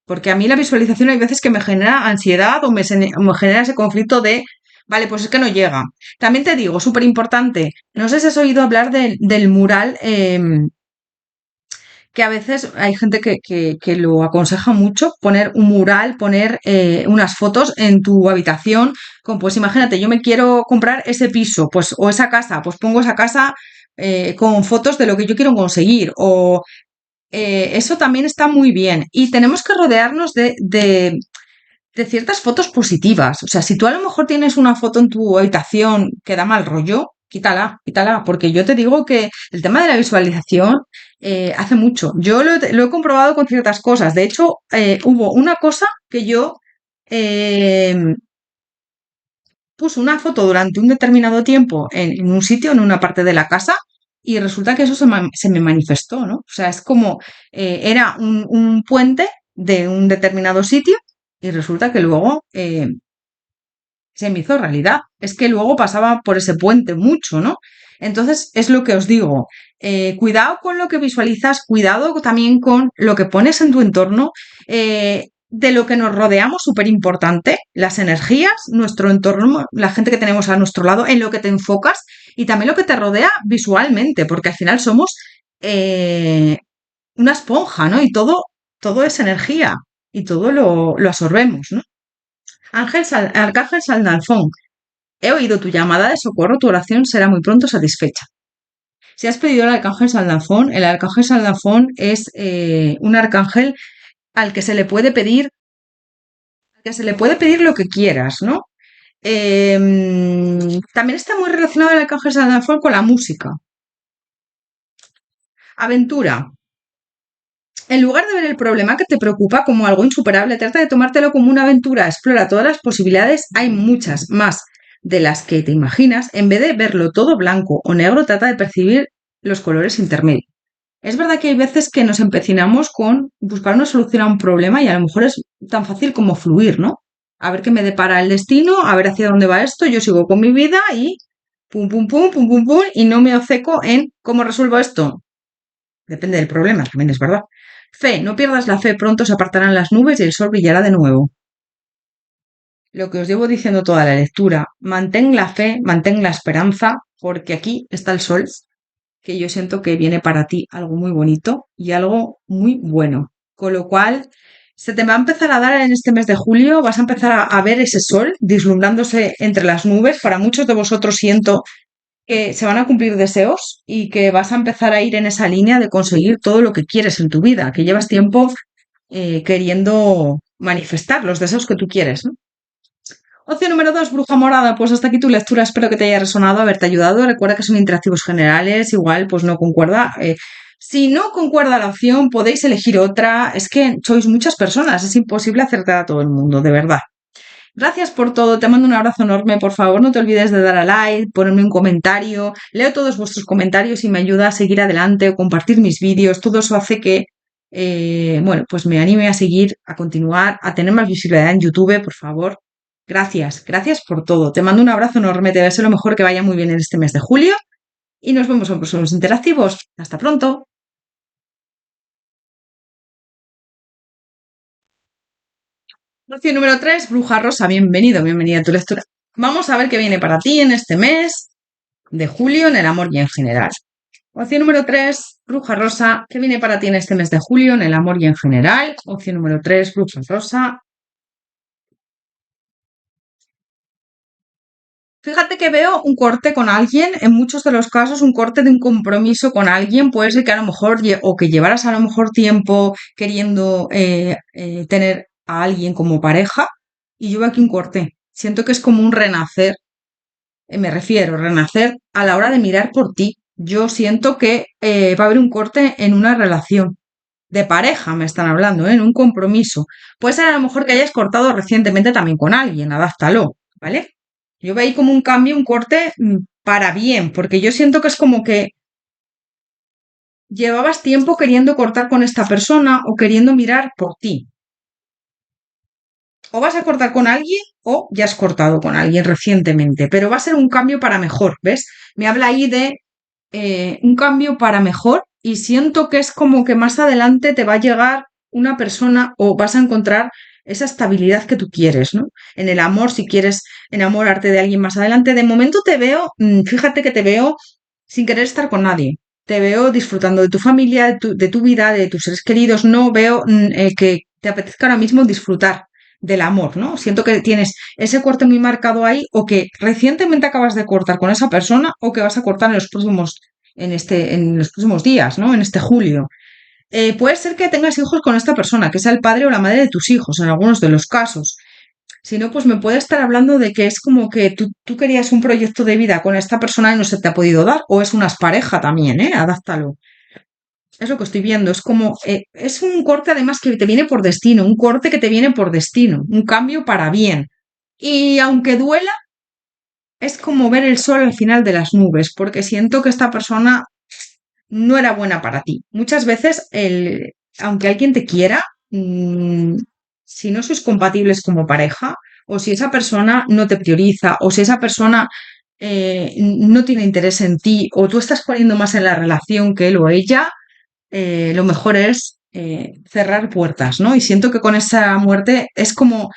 Porque a mí la visualización hay veces que me genera ansiedad o me genera ese conflicto de, vale, pues es que no llega. También te digo, súper importante, no sé si has oído hablar del mural, que a veces hay gente que lo aconseja mucho, poner un mural, poner unas fotos en tu habitación, con, pues imagínate, yo me quiero comprar ese piso, pues, o esa casa, pues pongo esa casa con fotos de lo que yo quiero conseguir, o eso también está muy bien. Y tenemos que rodearnos de ciertas fotos positivas. O sea, si tú a lo mejor tienes una foto en tu habitación que da mal rollo, quítala, quítala, porque yo te digo que el tema de la visualización hace mucho. Yo lo he comprobado con ciertas cosas. De hecho, hubo una cosa que yo eh, puse una foto durante un determinado tiempo en un sitio, en una parte de la casa, y resulta que eso se me manifestó, ¿no? O sea, es como era un puente de un determinado sitio y resulta que luego se me hizo realidad. Es que luego pasaba por ese puente mucho, ¿no? Entonces, es lo que os digo. Cuidado con lo que visualizas, cuidado también con lo que pones en tu entorno. De lo que nos rodeamos, súper importante, las energías, nuestro entorno, la gente que tenemos a nuestro lado, en lo que te enfocas y también lo que te rodea visualmente, porque al final somos eh, una esponja, ¿no? Y todo es energía y todo lo absorbemos, ¿no? Arcángel Saldalfón, he oído tu llamada de socorro, tu oración será muy pronto satisfecha. Si has pedido al arcángel Saldafón, el arcángel Saldafón es un arcángel al que se le puede pedir, al que se le puede pedir lo que quieras, ¿no? También está muy relacionado el arcángel Saldafón con la música. Aventura. En lugar de ver el problema que te preocupa como algo insuperable, trata de tomártelo como una aventura, explora todas las posibilidades, hay muchas más de las que te imaginas. En vez de verlo todo blanco o negro, trata de percibir los colores intermedios. Es verdad que hay veces que nos empecinamos con buscar una solución a un problema y a lo mejor es tan fácil como fluir, ¿no? A ver qué me depara el destino, a ver hacia dónde va esto, yo sigo con mi vida y pum, pum, pum, pum, pum, pum, y no me obceco en cómo resuelvo esto. Depende del problema, también es verdad. Fe, no pierdas la fe, pronto se apartarán las nubes y el sol brillará de nuevo. Lo que os llevo diciendo toda la lectura, mantén la fe, mantén la esperanza, porque aquí está el sol, que yo siento que viene para ti algo muy bonito y algo muy bueno. Con lo cual, se te va a empezar a dar en este mes de julio, vas a empezar a ver ese sol vislumbrándose entre las nubes. Para muchos de vosotros siento que se van a cumplir deseos y que vas a empezar a ir en esa línea de conseguir todo lo que quieres en tu vida, que llevas tiempo queriendo manifestar los deseos que tú quieres, ¿no? Opción número 2, bruja morada. Pues hasta aquí tu lectura. Espero que te haya resonado, haberte ayudado. Recuerda que son interactivos generales. Igual, pues no concuerda. Si no concuerda la opción, podéis elegir otra. Es que sois muchas personas. Es imposible acertar a todo el mundo, de verdad. Gracias por todo. Te mando un abrazo enorme. Por favor, no te olvides de dar a like, ponerme un comentario. Leo todos vuestros comentarios y me ayuda a seguir adelante o compartir mis vídeos. Todo eso hace que, bueno, pues me anime a seguir, a continuar, a tener más visibilidad en YouTube, por favor. Gracias, gracias por todo. Te mando un abrazo enorme, te deseo lo mejor, que vaya muy bien en este mes de julio y nos vemos en próximos interactivos. Hasta pronto. Opción número 3, Bruja Rosa, bienvenido, bienvenida a tu lectura. Vamos a ver qué viene para ti en este mes de julio en el amor y en general. Opción número 3, Bruja Rosa, ¿qué viene para ti en este mes de julio en el amor y en general? Opción número 3, Bruja Rosa. Fíjate que veo un corte con alguien, en muchos de los casos un corte de un compromiso con alguien, puede ser que a lo mejor, o que llevaras a lo mejor tiempo queriendo tener a alguien como pareja, y yo veo aquí un corte. Siento que es como un renacer, me refiero, renacer a la hora de mirar por ti. Yo siento que va a haber un corte en una relación. De pareja me están hablando, ¿eh? En un compromiso. Puede ser a lo mejor que hayas cortado recientemente también con alguien, adáptalo, ¿vale? Yo veo ahí como un cambio, un corte para bien, porque yo siento que es como que llevabas tiempo queriendo cortar con esta persona o queriendo mirar por ti. O vas a cortar con alguien o ya has cortado con alguien recientemente, pero va a ser un cambio para mejor, ¿ves? Me habla ahí de un cambio para mejor y siento que es como que más adelante te va a llegar una persona o vas a encontrar esa estabilidad que tú quieres, ¿no? En el amor, si quieres enamorarte de alguien más adelante, de momento te veo, fíjate que te veo sin querer estar con nadie. Te veo disfrutando de tu familia, de tu vida, de tus seres queridos. No veo que te apetezca ahora mismo disfrutar del amor, ¿no? Siento que tienes ese corte muy marcado ahí o que recientemente acabas de cortar con esa persona o que vas a cortar en los próximos días, ¿no? En este julio. Puede ser que tengas hijos con esta persona, que sea el padre o la madre de tus hijos, en algunos de los casos. Si no, pues me puede estar hablando de que es como que tú querías un proyecto de vida con esta persona y no se te ha podido dar, o es una pareja también, ¿eh? Adáptalo. Es lo que estoy viendo, es como, es un corte además que te viene por destino, un corte que te viene por destino, un cambio para bien. Y aunque duela, es como ver el sol al final de las nubes, porque siento que esta persona no era buena para ti. Muchas veces, aunque alguien te quiera, si no sois compatibles como pareja, o si esa persona no te prioriza, o si esa persona no tiene interés en ti, o tú estás poniendo más en la relación que él o ella, lo mejor es cerrar puertas, ¿no? Y siento que con esa muerte es como,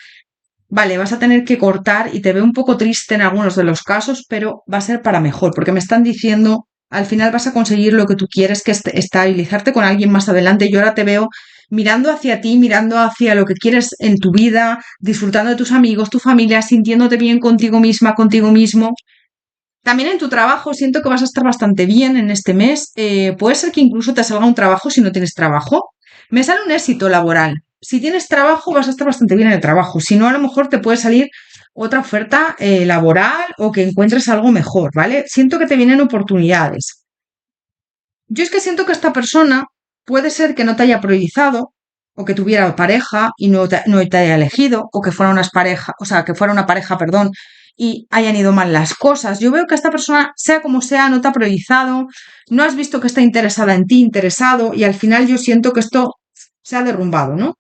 vale, vas a tener que cortar y te veo un poco triste en algunos de los casos, pero va a ser para mejor, porque me están diciendo, al final vas a conseguir lo que tú quieres, que es estabilizarte con alguien más adelante. Yo ahora te veo mirando hacia ti, mirando hacia lo que quieres en tu vida, disfrutando de tus amigos, tu familia, sintiéndote bien contigo misma, contigo mismo. También en tu trabajo siento que vas a estar bastante bien en este mes. Puede ser que incluso te salga un trabajo si no tienes trabajo. Me sale un éxito laboral. Si tienes trabajo vas a estar bastante bien en el trabajo. Si no, a lo mejor te puede salir otra oferta laboral o que encuentres algo mejor, ¿vale? Siento que te vienen oportunidades. Yo es que siento que esta persona puede ser que no te haya priorizado o que tuviera pareja y no te haya elegido o que fuera unas pareja, o sea, que fuera una pareja, perdón, y hayan ido mal las cosas. Yo veo que esta persona, sea como sea, no te ha priorizado, no has visto que está interesada en ti, interesado, y al final yo siento que esto se ha derrumbado, ¿no?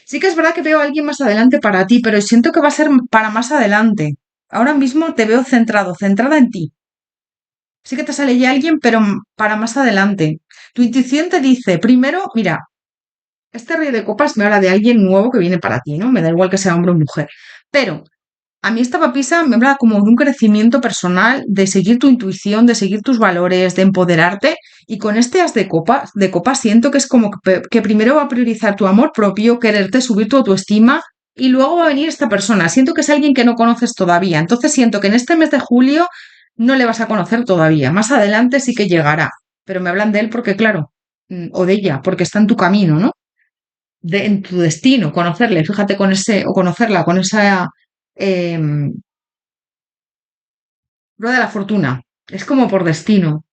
Sí que es verdad que veo a alguien más adelante para ti, pero siento que va a ser para más adelante. Ahora mismo te veo centrado, centrada en ti. Sí que te sale ya alguien, pero para más adelante. Tu intuición te dice, primero, mira, este rey de copas me habla de alguien nuevo que viene para ti, ¿no? Me da igual que sea hombre o mujer. Pero a mí esta papisa me habla como de un crecimiento personal, de seguir tu intuición, de seguir tus valores, de empoderarte. Y con este as de copas siento que es como que primero va a priorizar tu amor propio, quererte, subir tu autoestima. Y luego va a venir esta persona. Siento que es alguien que no conoces todavía. Entonces siento que en este mes de julio no le vas a conocer todavía. Más adelante sí que llegará. Pero me hablan de él porque, claro, o de ella, porque está en tu camino, ¿no? En tu destino, conocerle, fíjate con ese, o conocerla, con esa rueda de la fortuna. Es como por destino.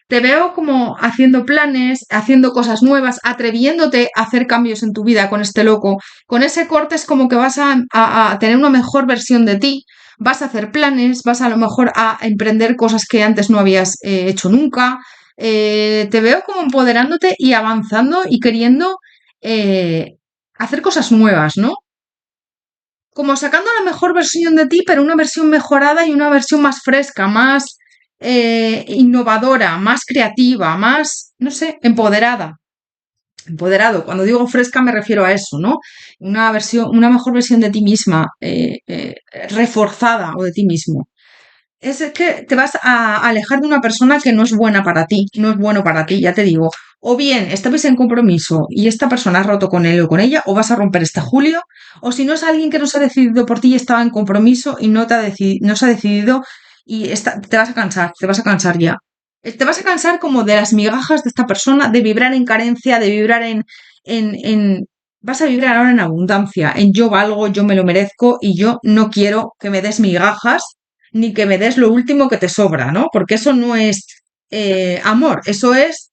Te veo como haciendo planes, haciendo cosas nuevas, atreviéndote a hacer cambios en tu vida con este loco. Con ese corte es como que vas a tener una mejor versión de ti, vas a hacer planes, vas a lo mejor a emprender cosas que antes no habías hecho nunca. Te veo como empoderándote y avanzando y queriendo hacer cosas nuevas, ¿no? Como sacando la mejor versión de ti, pero una versión mejorada y una versión más fresca, más innovadora, más creativa, más, no sé, empoderada. Empoderado. Cuando digo fresca me refiero a eso, ¿no? Una mejor versión de ti misma, reforzada o de ti mismo. Es que te vas a alejar de una persona que no es buena para ti, no es bueno para ti, ya te digo. O bien estabais en compromiso y esta persona ha roto con él o con ella, o vas a romper este julio, o si no es alguien que no se ha decidido por ti y estaba en compromiso y no se ha decidido y te vas a cansar ya. Te vas a cansar como de las migajas de esta persona, de vibrar en carencia, de vibrar vas a vibrar ahora en abundancia, en yo valgo, yo me lo merezco y yo no quiero que me des migajas ni que me des lo último que te sobra, ¿no? Porque eso no es amor, eso es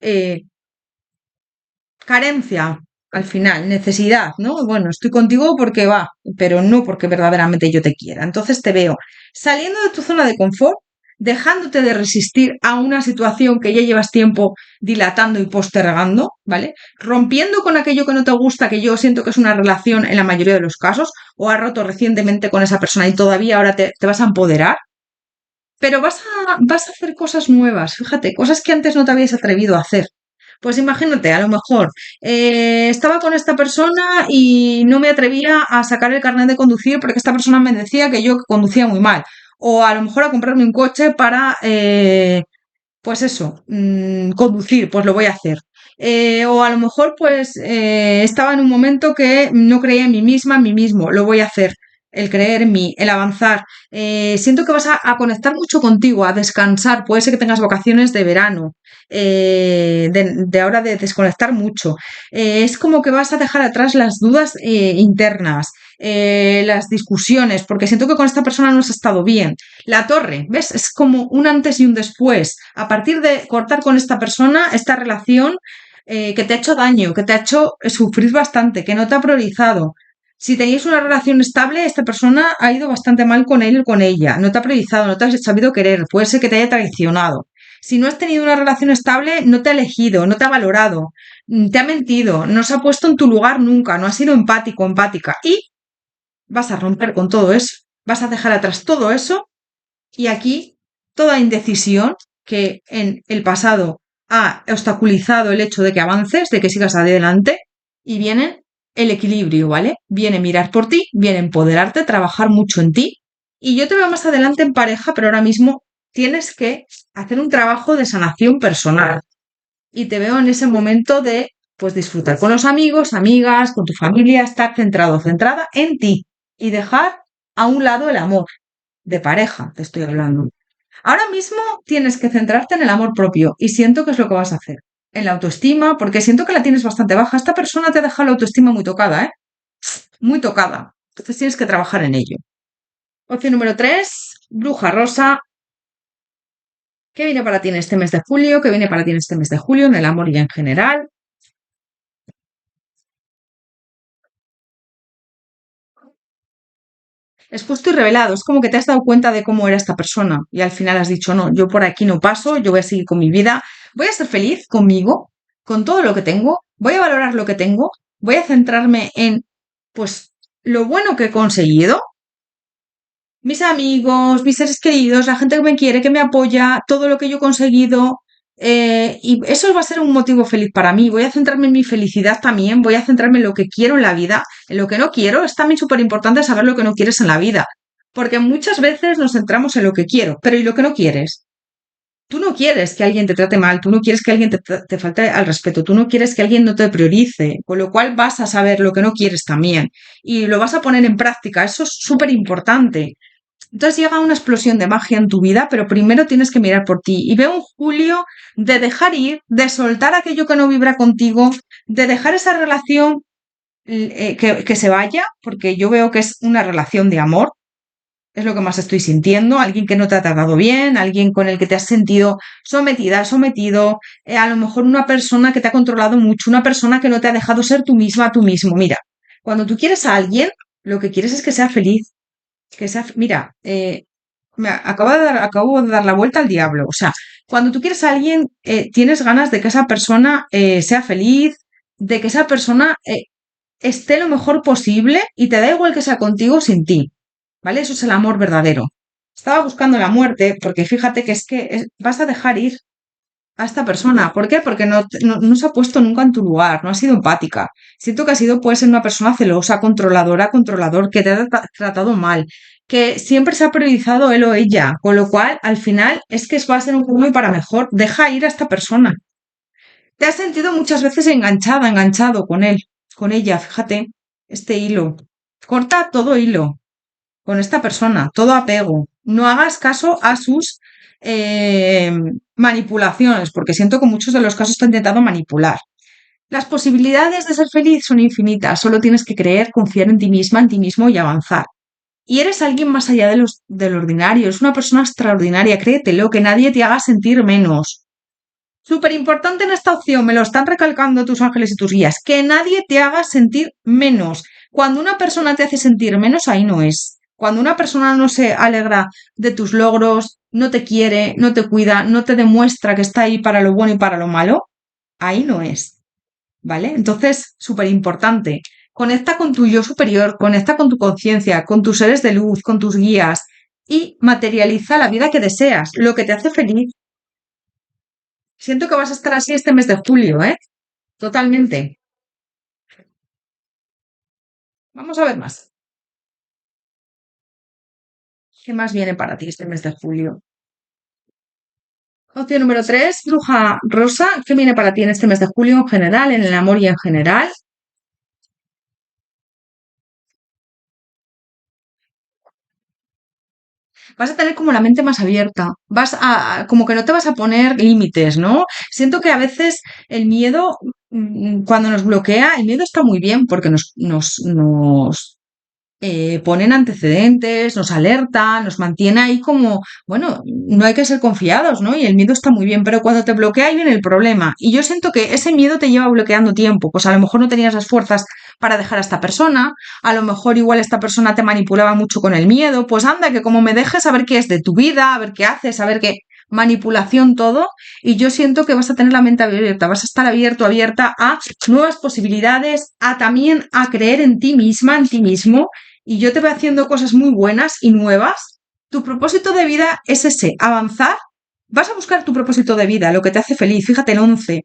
carencia al final, necesidad, ¿no? Bueno, estoy contigo porque va, pero no porque verdaderamente yo te quiera. Entonces te veo saliendo de tu zona de confort, dejándote de resistir a una situación que ya llevas tiempo dilatando y postergando, ¿vale? Rompiendo con aquello que no te gusta, que yo siento que es una relación en la mayoría de los casos, o has roto recientemente con esa persona y todavía ahora te vas a empoderar, pero vas a hacer cosas nuevas, fíjate, cosas que antes no te habías atrevido a hacer. Pues imagínate, a lo mejor estaba con esta persona y no me atrevía a sacar el carnet de conducir porque esta persona me decía que yo conducía muy mal. O a lo mejor a comprarme un coche para, pues eso, conducir, pues lo voy a hacer. O a lo mejor pues estaba en un momento que no creía en mí misma, en mí mismo, lo voy a hacer. El creer en mí, el avanzar. Siento que vas a conectar mucho contigo, a descansar. Puede ser que tengas vacaciones de verano, de ahora de desconectar mucho. Es como que vas a dejar atrás las dudas internas, las discusiones, porque siento que con esta persona no has estado bien. La torre, ¿ves? Es como un antes y un después. A partir de cortar con esta persona, esta relación que te ha hecho daño, que te ha hecho sufrir bastante, que no te ha priorizado. Si teníais una relación estable, esta persona ha ido bastante mal con él o con ella. No te ha priorizado, no te has sabido querer, puede ser que te haya traicionado. Si no has tenido una relación estable, no te ha elegido, no te ha valorado, te ha mentido, no se ha puesto en tu lugar nunca, no ha sido empático, empática. Y vas a romper con todo eso, vas a dejar atrás todo eso y aquí toda indecisión que en el pasado ha obstaculizado el hecho de que avances, de que sigas adelante, y viene el equilibrio, ¿vale? Viene mirar por ti, viene empoderarte, trabajar mucho en ti. Y yo te veo más adelante en pareja, pero ahora mismo tienes que hacer un trabajo de sanación personal. Y te veo en ese momento de, pues, disfrutar con los amigos, amigas, con tu familia, estar centrado, centrada en ti y dejar a un lado el amor de pareja, te estoy hablando. Ahora mismo tienes que centrarte en el amor propio y siento que es lo que vas a hacer. En la autoestima, porque siento que la tienes bastante baja. Esta persona te ha dejado la autoestima muy tocada, ¿eh? Muy tocada. Entonces tienes que trabajar en ello. Opción número 3, bruja rosa. ¿Qué viene para ti en este mes de julio? ¿Qué viene para ti en este mes de julio? En el amor y en general. Expuesto y revelado. Es como que te has dado cuenta de cómo era esta persona y al final has dicho, no, yo por aquí no paso, yo voy a seguir con mi vida, voy a ser feliz conmigo, con todo lo que tengo, voy a valorar lo que tengo, voy a centrarme en, pues, lo bueno que he conseguido, mis amigos, mis seres queridos, la gente que me quiere, que me apoya, todo lo que yo he conseguido. Y eso va a ser un motivo feliz para mí. Voy a centrarme en mi felicidad también, voy a centrarme en lo que quiero en la vida, en lo que no quiero. Es también súper importante saber lo que no quieres en la vida, porque muchas veces nos centramos en lo que quiero, pero ¿y lo que no quieres? Tú no quieres que alguien te trate mal, tú no quieres que alguien te falte al respeto, tú no quieres que alguien no te priorice, con lo cual vas a saber lo que no quieres también y lo vas a poner en práctica. Eso es súper importante. Entonces llega una explosión de magia en tu vida, pero primero tienes que mirar por ti. Y veo un julio de dejar ir, de soltar aquello que no vibra contigo, de dejar esa relación que se vaya, porque yo veo que es una relación de amor, es lo que más estoy sintiendo, alguien que no te ha tratado bien, alguien con el que te has sentido sometida, sometido, a lo mejor una persona que te ha controlado mucho, una persona que no te ha dejado ser tú misma, tú mismo. Mira, cuando tú quieres a alguien, lo que quieres es que sea feliz, mira, acabo de dar la vuelta al diablo. O sea, cuando tú quieres a alguien, tienes ganas de que esa persona sea feliz, de que esa persona esté lo mejor posible y te da igual que sea contigo o sin ti. ¿Vale? Eso es el amor verdadero. Estaba buscando la muerte porque fíjate que vas a dejar ir a esta persona. ¿Por qué? Porque no se ha puesto nunca en tu lugar, no ha sido empática. Siento que puede ser una persona celosa, controladora, controlador, que te ha tratado mal, que siempre se ha priorizado él o ella, con lo cual al final es que va a ser un cambio para mejor. Deja ir a esta persona. Te has sentido muchas veces enganchada, enganchado con él, con ella, fíjate, este hilo. Corta todo hilo con esta persona, todo apego. No hagas caso a sus eh, manipulaciones, porque siento que muchos de los casos te han intentado manipular. Las posibilidades de ser feliz son infinitas, solo tienes que creer, confiar en ti misma, en ti mismo y avanzar. Y eres alguien más allá del ordinario, eres una persona extraordinaria, créetelo, que nadie te haga sentir menos. Súper importante en esta opción, me lo están recalcando tus ángeles y tus guías, que nadie te haga sentir menos. Cuando una persona te hace sentir menos, ahí no es. Cuando una persona no se alegra de tus logros, no te quiere, no te cuida, no te demuestra que está ahí para lo bueno y para lo malo, ahí no es, ¿vale? Entonces, súper importante. Conecta con tu yo superior, conecta con tu conciencia, con tus seres de luz, con tus guías y materializa la vida que deseas, lo que te hace feliz. Siento que vas a estar así este mes de julio, ¿eh? Totalmente. Vamos a ver más. ¿Qué más viene para ti este mes de julio? Opción número 3, bruja rosa. ¿Qué viene para ti en este mes de julio en general, en el amor y en general? Vas a tener como la mente más abierta. Como que no te vas a poner límites, ¿no? Siento que a veces el miedo, cuando nos bloquea, el miedo está muy bien porque nos ponen antecedentes, nos alerta, nos mantiene ahí como, bueno, no hay que ser confiados, ¿no? Y el miedo está muy bien, pero cuando te bloquea ahí viene el problema. Y yo siento que ese miedo te lleva bloqueando tiempo, pues a lo mejor no tenías las fuerzas para dejar a esta persona, a lo mejor igual esta persona te manipulaba mucho con el miedo, pues anda, que como me dejes a ver qué es de tu vida, a ver qué haces, a ver qué manipulación todo, y yo siento que vas a tener la mente abierta, vas a estar abierto, abierta a nuevas posibilidades, a también a creer en ti misma, en ti mismo, y yo te veo haciendo cosas muy buenas y nuevas, tu propósito de vida es ese, avanzar. Vas a buscar tu propósito de vida, lo que te hace feliz. Fíjate, el 11.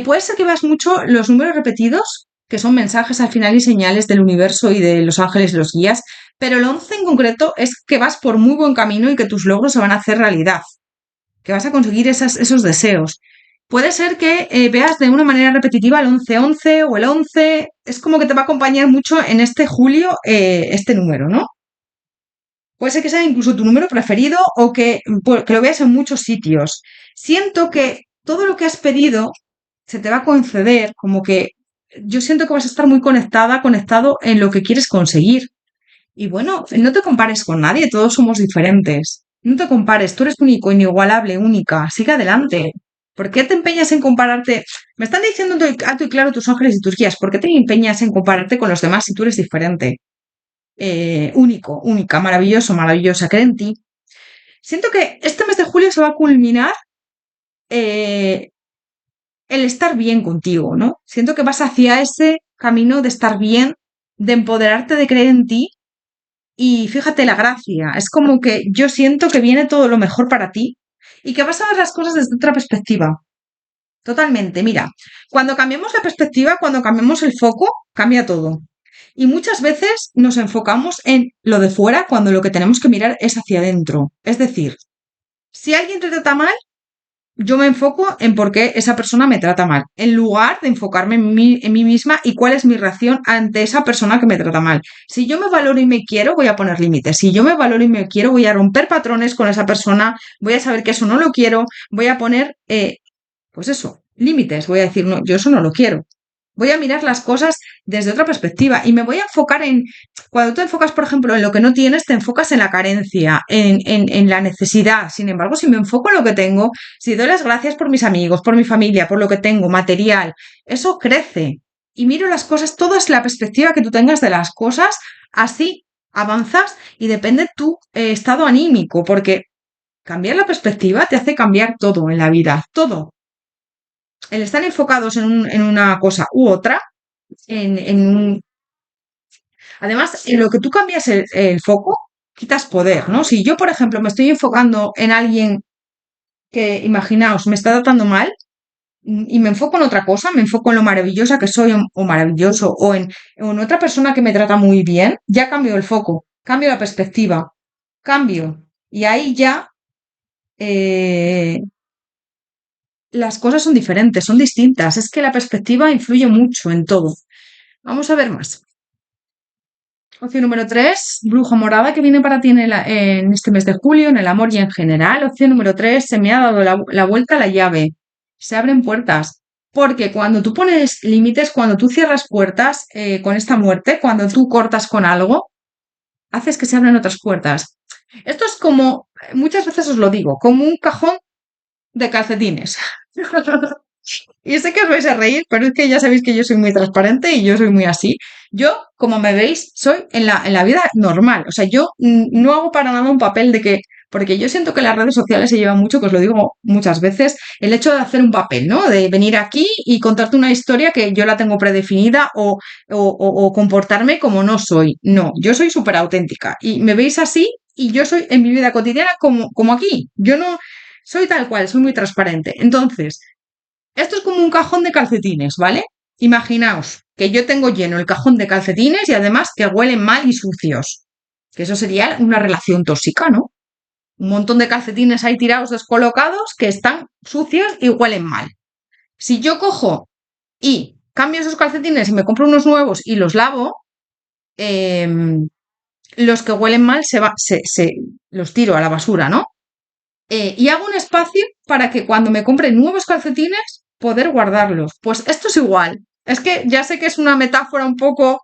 Puede ser que veas mucho los números repetidos, que son mensajes al final y señales del universo y de los ángeles y los guías, pero el 11 en concreto es que vas por muy buen camino y que tus logros se van a hacer realidad, que vas a conseguir esos deseos. Puede ser que veas de una manera repetitiva el 11-11 o el 11. Es como que te va a acompañar mucho en este julio este número, ¿no? Puede ser que sea incluso tu número preferido o que lo veas en muchos sitios. Siento que todo lo que has pedido se te va a conceder, como que yo siento que vas a estar muy conectada, conectado en lo que quieres conseguir. Y bueno, no te compares con nadie, todos somos diferentes. No te compares, tú eres único, inigualable, única. Sigue adelante. ¿Por qué te empeñas en compararte? Me están diciendo alto y claro tus ángeles y tus guías. ¿Por qué te empeñas en compararte con los demás si tú eres diferente? Único, única, maravilloso, maravillosa. Cree en ti. Siento que este mes de julio se va a culminar eh, el estar bien contigo, ¿no? Siento que vas hacia ese camino de estar bien, de empoderarte, de creer en ti. Y fíjate la gracia, es como que yo siento que viene todo lo mejor para ti y que vas a ver las cosas desde otra perspectiva. Totalmente, mira, cuando cambiamos la perspectiva, cuando cambiamos el foco, cambia todo. Y muchas veces nos enfocamos en lo de fuera cuando lo que tenemos que mirar es hacia adentro. Es decir, si alguien te trata mal, yo me enfoco en por qué esa persona me trata mal, en lugar de enfocarme en mí misma y cuál es mi reacción ante esa persona que me trata mal. Si yo me valoro y me quiero, voy a poner límites. Si yo me valoro y me quiero, voy a romper patrones con esa persona, voy a saber que eso no lo quiero, voy a poner, pues eso, límites. Voy a decir, no, yo eso no lo quiero. Voy a mirar las cosas desde otra perspectiva y me voy a enfocar en, cuando te enfocas, por ejemplo, en lo que no tienes, te enfocas en la carencia, en la necesidad. Sin embargo, si me enfoco en lo que tengo, si doy las gracias por mis amigos, por mi familia, por lo que tengo, material, eso crece. Y miro las cosas, toda es la perspectiva que tú tengas de las cosas, así avanzas y depende tu estado anímico, porque cambiar la perspectiva te hace cambiar todo en la vida, todo. El estar enfocados en una cosa u otra, en además, en lo que tú cambias el foco, quitas poder, ¿no? Si yo, por ejemplo, me estoy enfocando en alguien que, imaginaos, me está tratando mal y me enfoco en otra cosa, me enfoco en lo maravillosa que soy o maravilloso o en otra persona que me trata muy bien, ya cambio el foco, cambio la perspectiva, cambio. Y ahí ya las cosas son diferentes, son distintas. Es que la perspectiva influye mucho en todo. Vamos a ver más. Opción número 3, bruja morada, que viene para ti en este mes de julio, en el amor y en general. Opción número 3, se me ha dado la vuelta a la llave. Se abren puertas. Porque cuando tú pones límites, cuando tú cierras puertas con esta muerte, cuando tú cortas con algo, haces que se abran otras puertas. Esto es como, muchas veces os lo digo, como un cajón de calcetines. Y sé que os vais a reír, pero es que ya sabéis que yo soy muy transparente y yo soy muy así. Yo, como me veis, soy en la vida normal. O sea, yo no hago para nada un papel de que Porque yo siento que las redes sociales se llevan mucho, que os lo digo muchas veces, el hecho de hacer un papel, ¿no? De venir aquí y contarte una historia que yo la tengo predefinida o comportarme como no soy. No, yo soy súper auténtica y me veis así y yo soy en mi vida cotidiana como aquí. Yo no soy tal cual, soy muy transparente. Entonces, esto es como un cajón de calcetines, ¿vale? Imaginaos que yo tengo lleno el cajón de calcetines y además que huelen mal y sucios. Que eso sería una relación tóxica, ¿no? Un montón de calcetines ahí tirados, descolocados, que están sucios y huelen mal. Si yo cojo y cambio esos calcetines y me compro unos nuevos y los lavo, los que huelen mal los tiro a la basura, ¿no? Y hago un espacio para que cuando me compre nuevos calcetines, poder guardarlos. Pues esto es igual. Es que ya sé que es una metáfora un poco,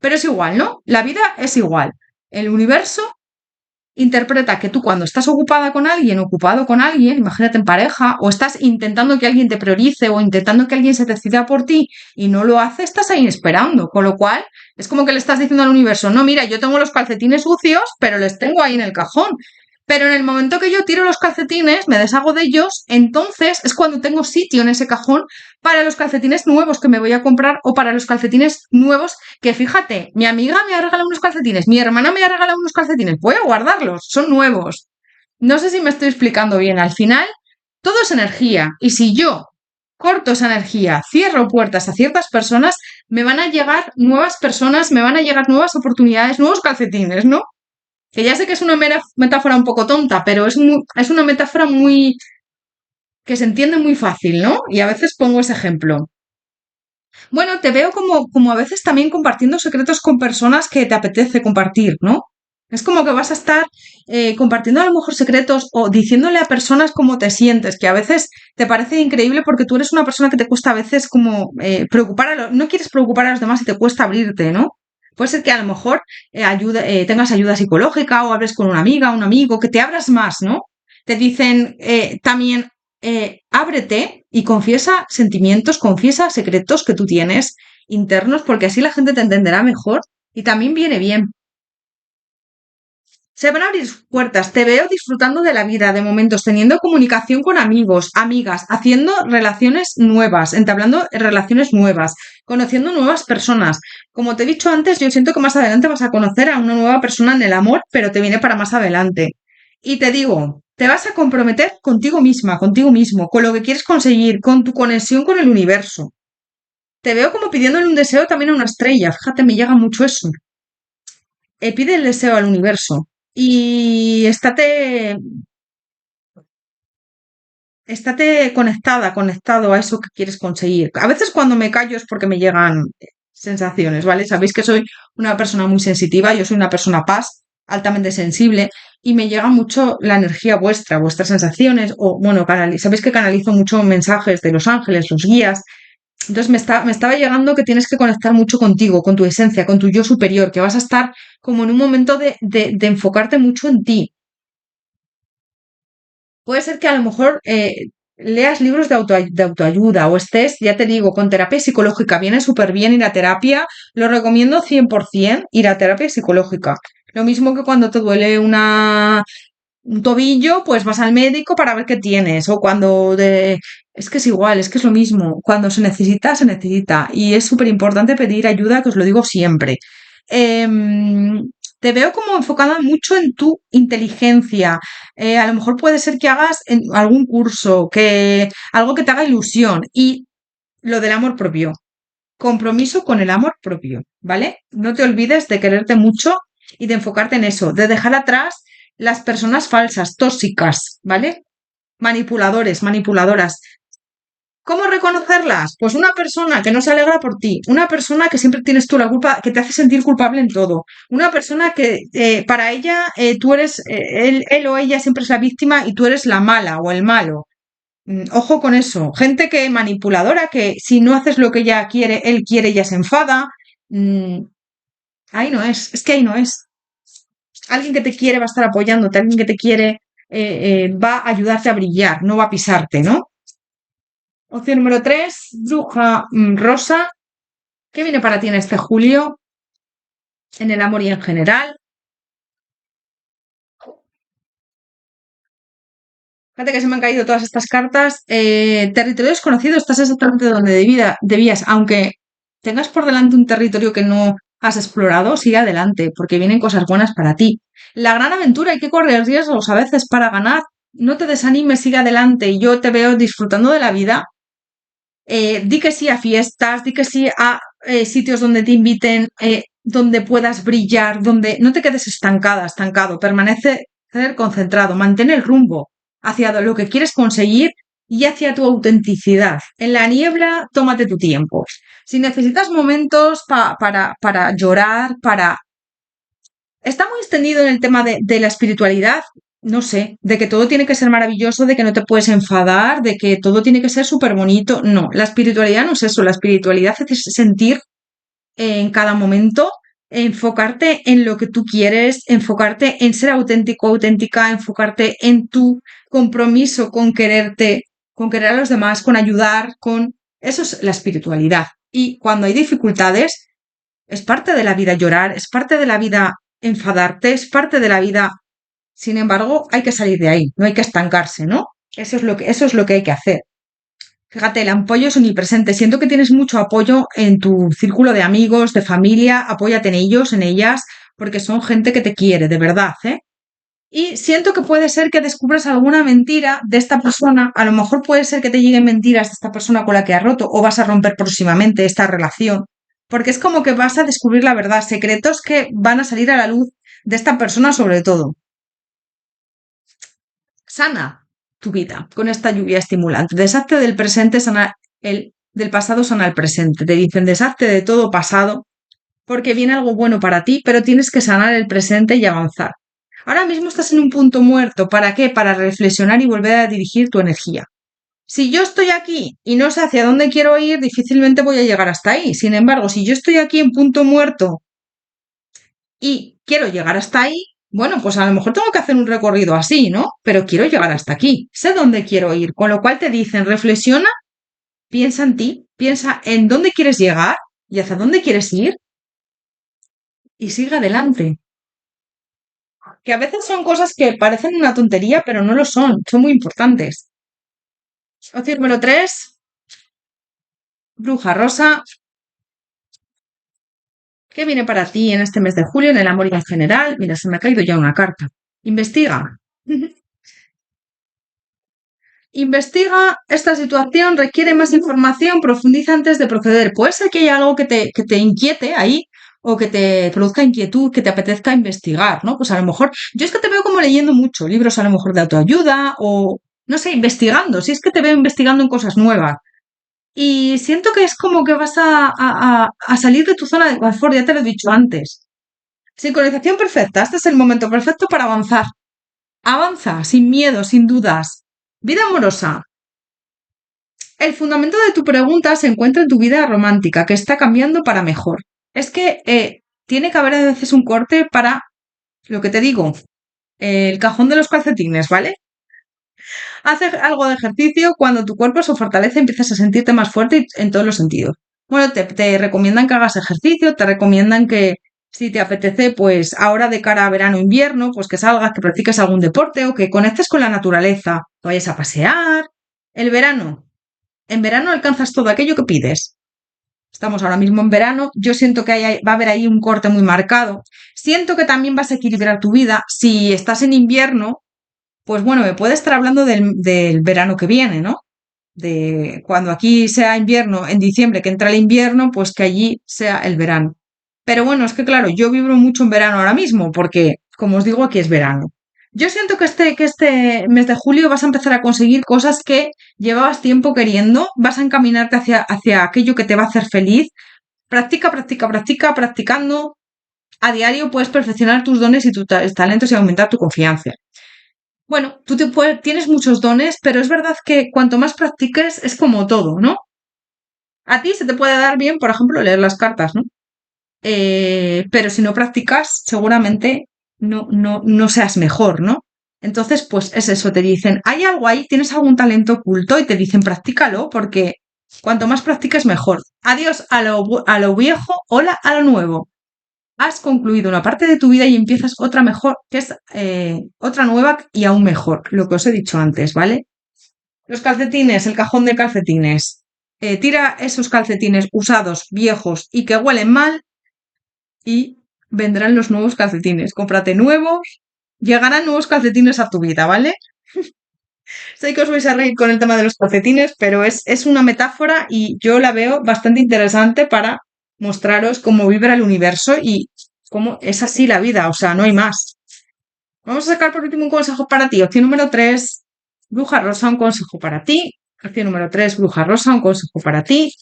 pero es igual, ¿no? La vida es igual. El universo interpreta que tú cuando estás ocupada con alguien, ocupado con alguien, imagínate en pareja, o estás intentando que alguien te priorice o intentando que alguien se decida por ti y no lo hace, estás ahí esperando. Con lo cual, es como que le estás diciendo al universo, no, mira, yo tengo los calcetines sucios, pero les tengo ahí en el cajón. Pero en el momento que yo tiro los calcetines, me deshago de ellos, entonces es cuando tengo sitio en ese cajón para los calcetines nuevos que me voy a comprar o para los calcetines nuevos que, fíjate, mi amiga me ha regalado unos calcetines, mi hermana me ha regalado unos calcetines, voy a guardarlos, son nuevos. No sé si me estoy explicando bien. Al final, todo es energía y si yo corto esa energía, cierro puertas a ciertas personas, me van a llegar nuevas personas, me van a llegar nuevas oportunidades, nuevos calcetines, ¿no? Que ya sé que es una metáfora un poco tonta, pero es una metáfora muy que se entiende muy fácil, ¿no? Y a veces pongo ese ejemplo. Bueno, te veo como a veces también compartiendo secretos con personas que te apetece compartir, ¿no? Es como que vas a estar compartiendo a lo mejor secretos o diciéndole a personas cómo te sientes, que a veces te parece increíble porque tú eres una persona que te cuesta a veces como no quieres preocupar a los demás y te cuesta abrirte, ¿no? Puede ser que a lo mejor tengas ayuda psicológica o hables con una amiga, un amigo, que te abras más, ¿no? Te dicen también ábrete y confiesa sentimientos, confiesa secretos que tú tienes internos, porque así la gente te entenderá mejor y también viene bien. Se van a abrir puertas, te veo disfrutando de la vida, de momentos, teniendo comunicación con amigos, amigas, haciendo relaciones nuevas, entablando relaciones nuevas, conociendo nuevas personas. Como te he dicho antes, yo siento que más adelante vas a conocer a una nueva persona en el amor, pero te viene para más adelante. Y te digo, te vas a comprometer contigo misma, contigo mismo, con lo que quieres conseguir, con tu conexión con el universo. Te veo como pidiéndole un deseo también a una estrella. Fíjate, me llega mucho eso. Pide el deseo al universo y estate conectada, conectado a eso que quieres conseguir. A veces cuando me callo es porque me llegan sensaciones, ¿vale? Sabéis que soy una persona muy sensitiva, yo soy una persona paz, altamente sensible, y me llega mucho la energía vuestra, vuestras sensaciones, o bueno, sabéis que canalizo mucho mensajes de los ángeles, los guías. Entonces me estaba llegando que tienes que conectar mucho contigo, con tu esencia, con tu yo superior, que vas a estar como en un momento de enfocarte mucho en ti. Puede ser que a lo mejor leas libros de autoayuda o estés, ya te digo, con terapia psicológica. Viene súper bien ir a terapia. Lo recomiendo 100% ir a terapia psicológica. Lo mismo que cuando te duele un tobillo, pues vas al médico para ver qué tienes. O Es que es igual, es que es lo mismo. Cuando se necesita, se necesita. Y es súper importante pedir ayuda, que os lo digo siempre. Te veo como enfocada mucho en tu inteligencia. A lo mejor puede ser que hagas algún curso, algo que te haga ilusión. Y lo del amor propio. Compromiso con el amor propio, ¿vale? No te olvides de quererte mucho y de enfocarte en eso, de dejar atrás las personas falsas, tóxicas, ¿vale? Manipuladores, manipuladoras. ¿Cómo reconocerlas? Pues una persona que no se alegra por ti, una persona que siempre tienes tú la culpa, que te hace sentir culpable en todo, una persona que para ella tú eres, él o ella siempre es la víctima y tú eres la mala o el malo. Ojo con eso. Gente que manipuladora, que si no haces lo que ella quiere, él quiere, ella se enfada. Mm, ahí no es que ahí no es. Alguien que te quiere va a estar apoyándote, alguien que te quiere va a ayudarte a brillar, no va a pisarte, ¿no? Opción número 3, bruja rosa. ¿Qué viene para ti en este julio? En el amor y en general. Fíjate que se me han caído todas estas cartas. Territorio desconocido, estás exactamente donde debías, aunque tengas por delante un territorio que no has explorado, sigue adelante, porque vienen cosas buenas para ti. La gran aventura, hay que correr riesgos a veces para ganar. No te desanimes, sigue adelante. Yo te veo disfrutando de la vida. Di que sí a fiestas, di que sí a sitios donde te inviten, donde puedas brillar, donde no te quedes estancado, permanece concentrado, mantén el rumbo hacia lo que quieres conseguir y hacia tu autenticidad. En la niebla, tómate tu tiempo. Si necesitas momentos para llorar, para... Está muy extendido en el tema de la espiritualidad, no sé, de que todo tiene que ser maravilloso, de que no te puedes enfadar, de que todo tiene que ser súper bonito. No, la espiritualidad no es eso. La espiritualidad es sentir en cada momento, enfocarte en lo que tú quieres, enfocarte en ser auténtico, auténtica, enfocarte en tu compromiso con quererte, con querer a los demás, con ayudar, con... Eso es la espiritualidad. Y cuando hay dificultades, es parte de la vida llorar, es parte de la vida enfadarte, es parte de la vida. Sin embargo, hay que salir de ahí, no hay que estancarse, ¿no? Eso es lo que hay que hacer. Fíjate, el apoyo es omnipresente. Siento que tienes mucho apoyo en tu círculo de amigos, de familia. Apóyate en ellos, en ellas, porque son gente que te quiere, de verdad, ¿eh? Y siento que puede ser que descubras alguna mentira de esta persona. A lo mejor puede ser que te lleguen mentiras de esta persona con la que has roto o vas a romper próximamente esta relación. Porque es como que vas a descubrir la verdad, secretos que van a salir a la luz de esta persona sobre todo. Sana tu vida con esta lluvia estimulante. Deshazte del presente, del pasado, sana el presente. Te dicen deshazte de todo pasado porque viene algo bueno para ti, pero tienes que sanar el presente y avanzar. Ahora mismo estás en un punto muerto. ¿Para qué? Para reflexionar y volver a dirigir tu energía. Si yo estoy aquí y no sé hacia dónde quiero ir, difícilmente voy a llegar hasta ahí. Sin embargo, si yo estoy aquí en punto muerto y quiero llegar hasta ahí, bueno, pues a lo mejor tengo que hacer un recorrido así, ¿no? Pero quiero llegar hasta aquí. Sé dónde quiero ir. Con lo cual te dicen, reflexiona, piensa en ti, piensa en dónde quieres llegar y hacia dónde quieres ir y sigue adelante. Que a veces son cosas que parecen una tontería, pero no lo son muy importantes. Opción número 3, Bruja Rosa. ¿Qué viene para ti en este mes de julio, en el amor y en general? Mira, se me ha caído ya una carta. Investiga. Investiga esta situación, requiere más información, profundiza antes de proceder. Puede ser que haya algo que te inquiete ahí o que te produzca inquietud, que te apetezca investigar, ¿no? Pues a lo mejor, yo es que te veo como leyendo mucho, libros a lo mejor de autoayuda o, no sé, investigando, si es que te veo investigando en cosas nuevas. Y siento que es como que vas a salir de tu zona de confort, ya te lo he dicho antes. Sincronización perfecta, este es el momento perfecto para avanzar. Avanza, sin miedo, sin dudas. Vida amorosa. El fundamento de tu pregunta se encuentra en tu vida romántica, que está cambiando para mejor. Es que tiene que haber a veces un corte para, lo que te digo, el cajón de los calcetines, ¿vale? Haz algo de ejercicio, cuando tu cuerpo se fortalece empiezas a sentirte más fuerte en todos los sentidos. Bueno, te recomiendan que hagas ejercicio, te recomiendan que si te apetece, pues ahora de cara a verano-invierno, pues que salgas, que practiques algún deporte o que conectes con la naturaleza, que vayas a pasear. El verano. En verano alcanzas todo aquello que pides. Estamos ahora mismo en verano, yo siento que va a haber ahí un corte muy marcado. Siento que también vas a equilibrar tu vida. Si estás en invierno, pues bueno, me puede estar hablando del verano que viene, ¿no? De cuando aquí sea invierno, en diciembre que entra el invierno, pues que allí sea el verano. Pero bueno, es que claro, yo vibro mucho en verano ahora mismo, porque, como os digo, aquí es verano. Yo siento que este mes de julio vas a empezar a conseguir cosas que llevabas tiempo queriendo, vas a encaminarte hacia aquello que te va a hacer feliz. Practica, practica, practica, practicando. A diario puedes perfeccionar tus dones y tus talentos y aumentar tu confianza. Bueno, tienes muchos dones, pero es verdad que cuanto más practiques es como todo, ¿no? A ti se te puede dar bien, por ejemplo, leer las cartas, ¿no? Pero si no practicas, seguramente no seas mejor, ¿no? Entonces, pues es eso, te dicen, hay algo ahí, tienes algún talento oculto y te dicen, practícalo, porque cuanto más practiques, mejor. Adiós a lo viejo, hola a lo nuevo. has concluido una parte de tu vida y empiezas otra mejor, que es otra nueva y aún mejor, lo que os he dicho antes, ¿vale? Los calcetines, el cajón de calcetines. Tira esos calcetines usados, viejos y que huelen mal y vendrán los nuevos calcetines. Cómprate nuevos, llegarán nuevos calcetines a tu vida, ¿vale? Sé que os vais a reír con el tema de los calcetines, pero es una metáfora y yo la veo bastante interesante para mostraros cómo vibra el universo y cómo es así la vida, o sea, no hay más. Vamos a sacar por último un consejo para ti. Opción número 3, bruja rosa, un consejo para ti. Opción número 3, bruja rosa, un consejo para ti.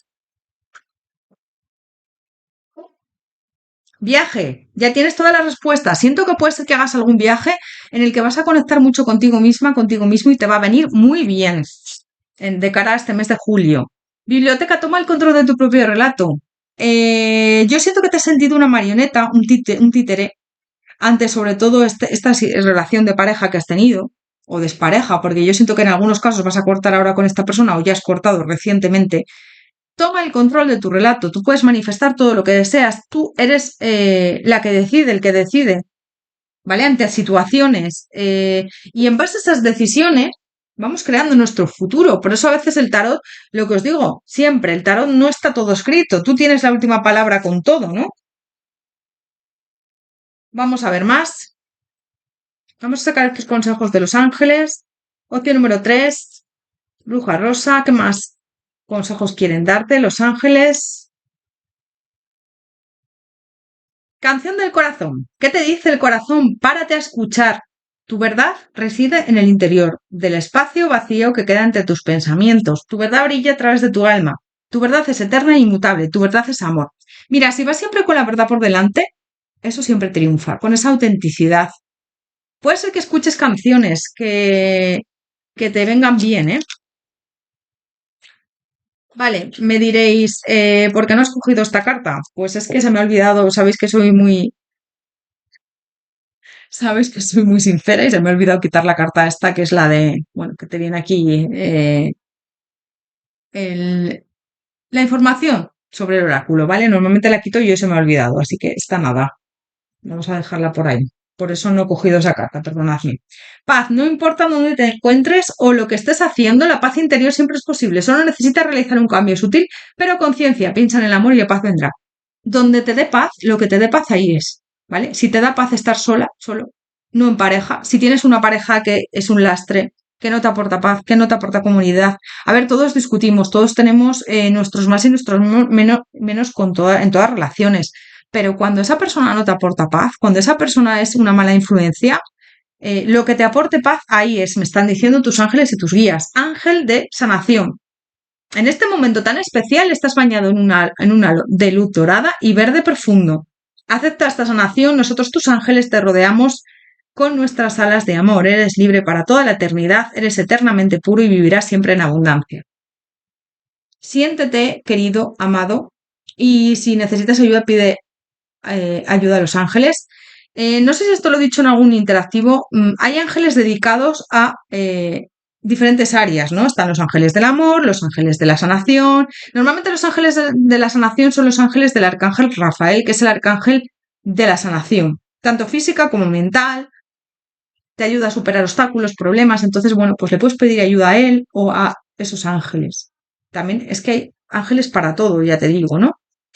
Viaje, ya tienes todas las respuestas. Siento que puede ser que hagas algún viaje en el que vas a conectar mucho contigo misma, contigo mismo y te va a venir muy bien de cara a este mes de julio. Biblioteca, toma el control de tu propio relato. Yo siento que te has sentido una marioneta, un títere, ante sobre todo esta relación de pareja que has tenido, o despareja, porque yo siento que en algunos casos vas a cortar ahora con esta persona o ya has cortado recientemente. Toma el control de tu relato, tú puedes manifestar todo lo que deseas, tú eres la que decide, el que decide, ¿vale? Ante situaciones. Y en base a esas decisiones vamos creando nuestro futuro. Por eso a veces el tarot, lo que os digo, siempre, el tarot no está todo escrito, tú tienes la última palabra con todo, ¿no? Vamos a ver más. Vamos a sacar estos consejos de los ángeles. Opción número 3, bruja rosa, ¿qué más consejos quieren darte los ángeles? Canción del corazón. ¿Qué te dice el corazón? Párate a escuchar. Tu verdad reside en el interior, del espacio vacío que queda entre tus pensamientos. Tu verdad brilla a través de tu alma. Tu verdad es eterna e inmutable. Tu verdad es amor. Mira, si vas siempre con la verdad por delante, eso siempre triunfa, con esa autenticidad. Puede ser que escuches canciones que te vengan bien, ¿eh? Vale, me diréis, ¿por qué no has cogido esta carta? Pues es que se me ha olvidado, sabéis que soy muy sincera y se me ha olvidado quitar la carta esta, que es la de, bueno, que te viene aquí el- la información sobre el oráculo, ¿vale? Normalmente la quito y hoy se me ha olvidado, así que está nada. Vamos a dejarla por ahí. Por eso no he cogido esa carta, perdonadme. Paz, no importa dónde te encuentres o lo que estés haciendo, la paz interior siempre es posible. Solo necesitas realizar un cambio sutil, pero conciencia. Piensa en el amor y la paz vendrá. Donde te dé paz, lo que te dé paz ahí es, ¿vale? Si te da paz estar sola, solo, no en pareja. Si tienes una pareja que es un lastre, que no te aporta paz, que no te aporta comunidad. A ver, todos discutimos, todos tenemos nuestros más y nuestros menos en todas relaciones. Pero cuando esa persona no te aporta paz, cuando esa persona es una mala influencia, lo que te aporte paz ahí es, me están diciendo tus ángeles y tus guías. Ángel de sanación. En este momento tan especial estás bañado en un halo de luz dorada y verde profundo. Acepta esta sanación, nosotros tus ángeles te rodeamos con nuestras alas de amor. Eres libre para toda la eternidad, eres eternamente puro y vivirás siempre en abundancia. Siéntete querido, amado, y si necesitas ayuda, pide ayuda a los ángeles. No sé si esto lo he dicho en algún interactivo. Hay ángeles dedicados a diferentes áreas, ¿no? Están los ángeles del amor, los ángeles de la sanación. Normalmente los ángeles de la sanación son los ángeles del arcángel Rafael, que es el arcángel de la sanación, tanto física como mental. Te ayuda a superar obstáculos, problemas. Entonces, bueno, pues le puedes pedir ayuda a él o a esos ángeles. También es que hay ángeles para todo, ya te digo, ¿no?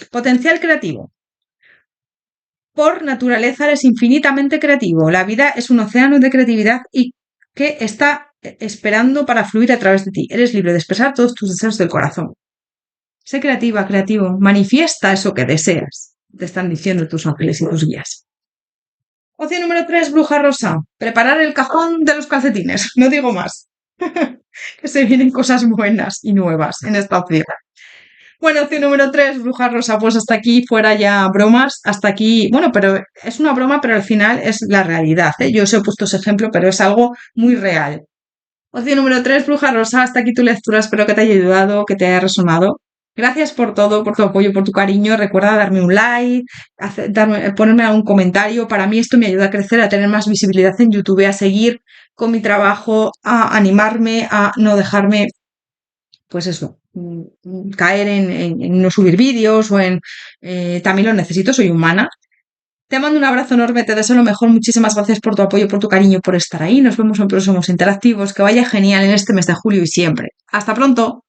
Potencial creativo. Por naturaleza eres infinitamente creativo. La vida es un océano de creatividad y que está esperando para fluir a través de ti. Eres libre de expresar todos tus deseos del corazón. Sé creativa, creativo. Manifiesta eso que deseas. Te están diciendo tus ángeles y tus guías. Opción número 3, bruja rosa. Preparar el cajón de los calcetines. No digo más. Que se vienen cosas buenas y nuevas en esta opción. Bueno, opción número 3, bruja rosa, pues hasta aquí fuera ya bromas, hasta aquí, bueno, pero es una broma, pero al final es la realidad, ¿eh? Yo os he puesto ese ejemplo, pero es algo muy real. Opción número 3, bruja rosa, hasta aquí tu lectura, espero que te haya ayudado, que te haya resonado. Gracias por todo, por tu apoyo, por tu cariño. Recuerda darme un like, ponerme un comentario. Para mí esto me ayuda a crecer, a tener más visibilidad en YouTube, a seguir con mi trabajo, a animarme, a no dejarme pues eso, caer en no subir vídeos o en también lo necesito, soy humana Te mando un abrazo enorme, te deseo lo mejor. Muchísimas gracias por tu apoyo, por tu cariño, por estar ahí. Nos vemos en próximos interactivos. Que vaya genial en este mes de julio y siempre. Hasta pronto.